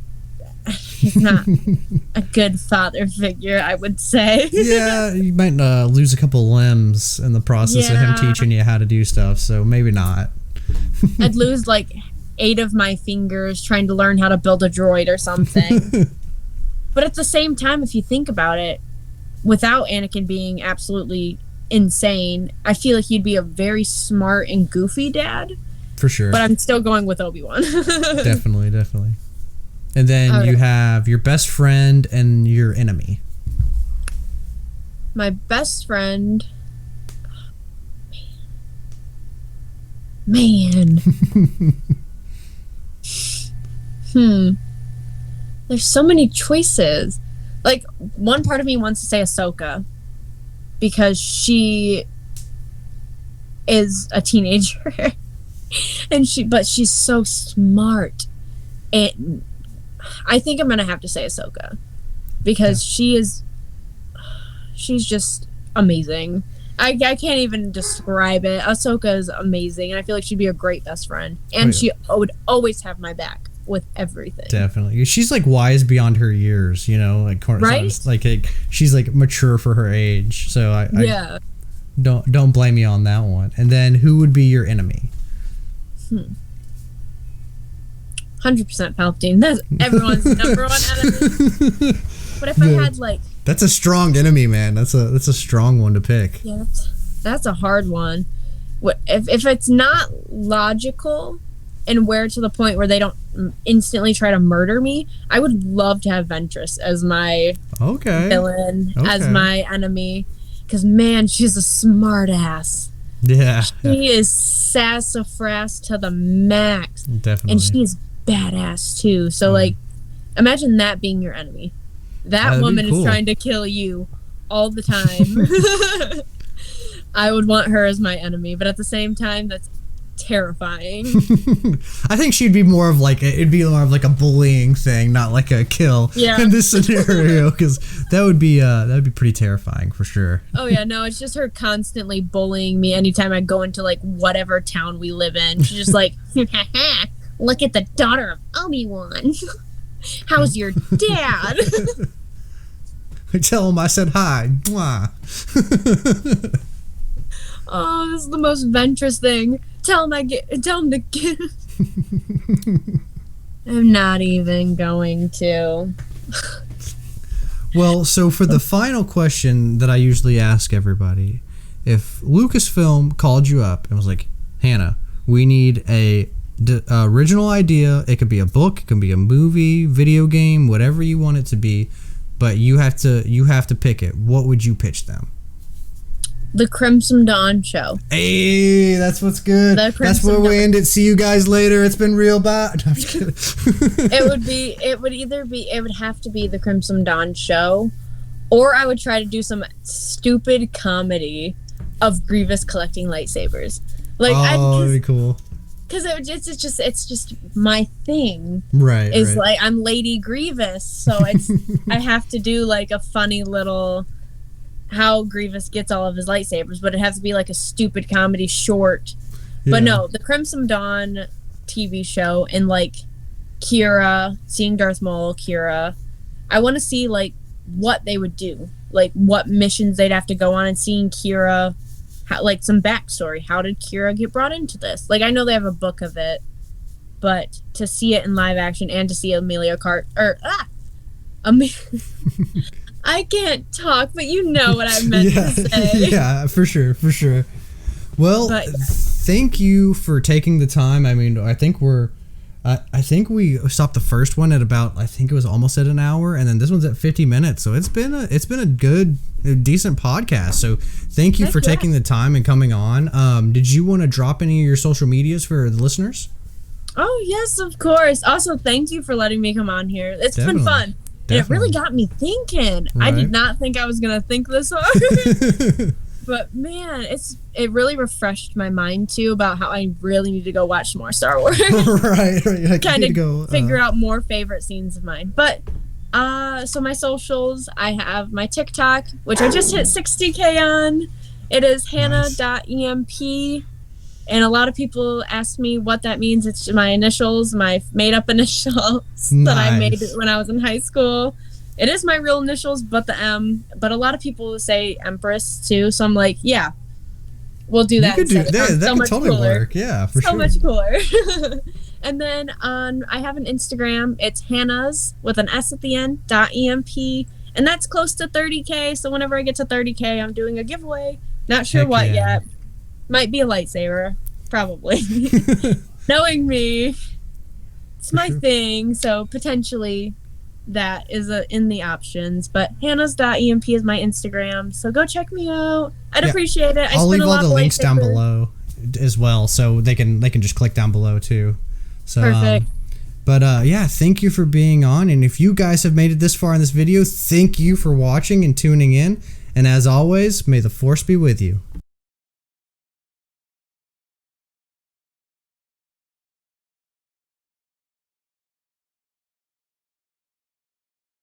a good father figure, I would say. Yeah, you might lose a couple limbs in the process of him teaching you how to do stuff, so maybe not. I'd lose like 8 of my fingers trying to learn how to build a droid or something. But at the same time, if you think about it, without Anakin being absolutely insane, I feel like he'd be a very smart and goofy dad. For sure. But I'm still going with Obi-Wan. Definitely. And then you have your best friend and your enemy. My best friend. Man. There's so many choices. Like, one part of me wants to say Ahsoka because she is a teenager but she's so smart. And I think I'm gonna have to say Ahsoka because she's just amazing. I can't even describe it. Ahsoka is amazing, and I feel like she'd be a great best friend, and she would always have my back with everything. Definitely. She's like wise beyond her years, like right? Like she's like mature for her age. So I don't blame you on that one. And then who would be your enemy? 100% Palpatine. That's everyone's number one enemy. But if I had like, that's a strong enemy, man. That's a strong one to pick. Yeah, that's a hard one. What if it's not logical and where to the point where they don't instantly try to murder me? I would love to have Ventress as my villain, as my enemy, because man, she's a smart ass. Yeah, she is sassafras to the max. Definitely, and she's badass too. So like, imagine that being your enemy. That woman is trying to kill you all the time. I would want her as my enemy, but at the same time, that's terrifying. I think she'd be more of like it'd be more of like a bullying thing, not like a kill in this scenario, because that would be pretty terrifying for sure. Oh yeah, no, it's just her constantly bullying me anytime I go into like whatever town we live in. She's just like, look at the daughter of Obi-Wan. How's your dad? I tell him I said hi. Mwah. Oh, this is the most venturous thing. Tell him to get. I'm not even going to. Well, so for the final question that I usually ask everybody, if Lucasfilm called you up and was like, Hannah, we need a original idea. It could be a book, it could be a movie, video game, whatever you want it to be, but you have to pick it. What would you pitch them? The Crimson Dawn show. Hey, that's what's good. That's where we end it. See you guys later. It's been real bad. No, I'm just kidding. It would have to be the Crimson Dawn show, or I would try to do some stupid comedy of Grievous collecting lightsabers. Like, that'd be cool. Because it's just my thing. Right. Is like, I'm Lady Grievous, so it's I have to do like a funny little how Grievous gets all of his lightsabers, but it has to be like a stupid comedy short. Yeah. But no, the Crimson Dawn TV show and like Kira, seeing Darth Maul, Kira, I want to see like what they would do, like what missions they'd have to go on, and seeing Kira, like some backstory. How did Kira get brought into this? Like, I know they have a book of it, but to see it in live action and to see Amelia I can't talk, but you know what I meant to say. Yeah, for sure. Well, thank you for taking the time. I mean, I think we stopped the first one at about, I think it was almost at an hour, and then this one's at 50 minutes. So it's been a good, decent podcast. So thank you for taking the time and coming on. Did you want to drop any of your social medias for the listeners? Oh yes, of course. Also, thank you for letting me come on here. It's been fun. And it really got me thinking. Right. I did not think I was gonna think this hard. But man, it really refreshed my mind too about how I really need to go watch some more Star Wars. right. Kind of figure out more favorite scenes of mine. But so my socials, I have my TikTok, which I just hit 60K on. It is Hannah.EMP. And a lot of people ask me what that means. It's my initials, my made-up initials that I made when I was in high school. It is my real initials, but the M. But a lot of people say Empress, too. So I'm like, yeah, we'll do that. That could totally work. Yeah, for sure. So much cooler. And then I have an Instagram. It's Hannah's, with an S at the end, .EMP. And that's close to 30K. So whenever I get to 30K, I'm doing a giveaway. Not sure what yet. Might be a lightsaber, probably. Knowing me, it's my thing, so potentially that is in the options. But Hannah's.EMP is my Instagram, so go check me out. I'd appreciate it. I'll leave all the links down below as well, so they can just click down below too. So, perfect. But thank you for being on, and if you guys have made it this far in this video, thank you for watching and tuning in. And as always, may the Force be with you.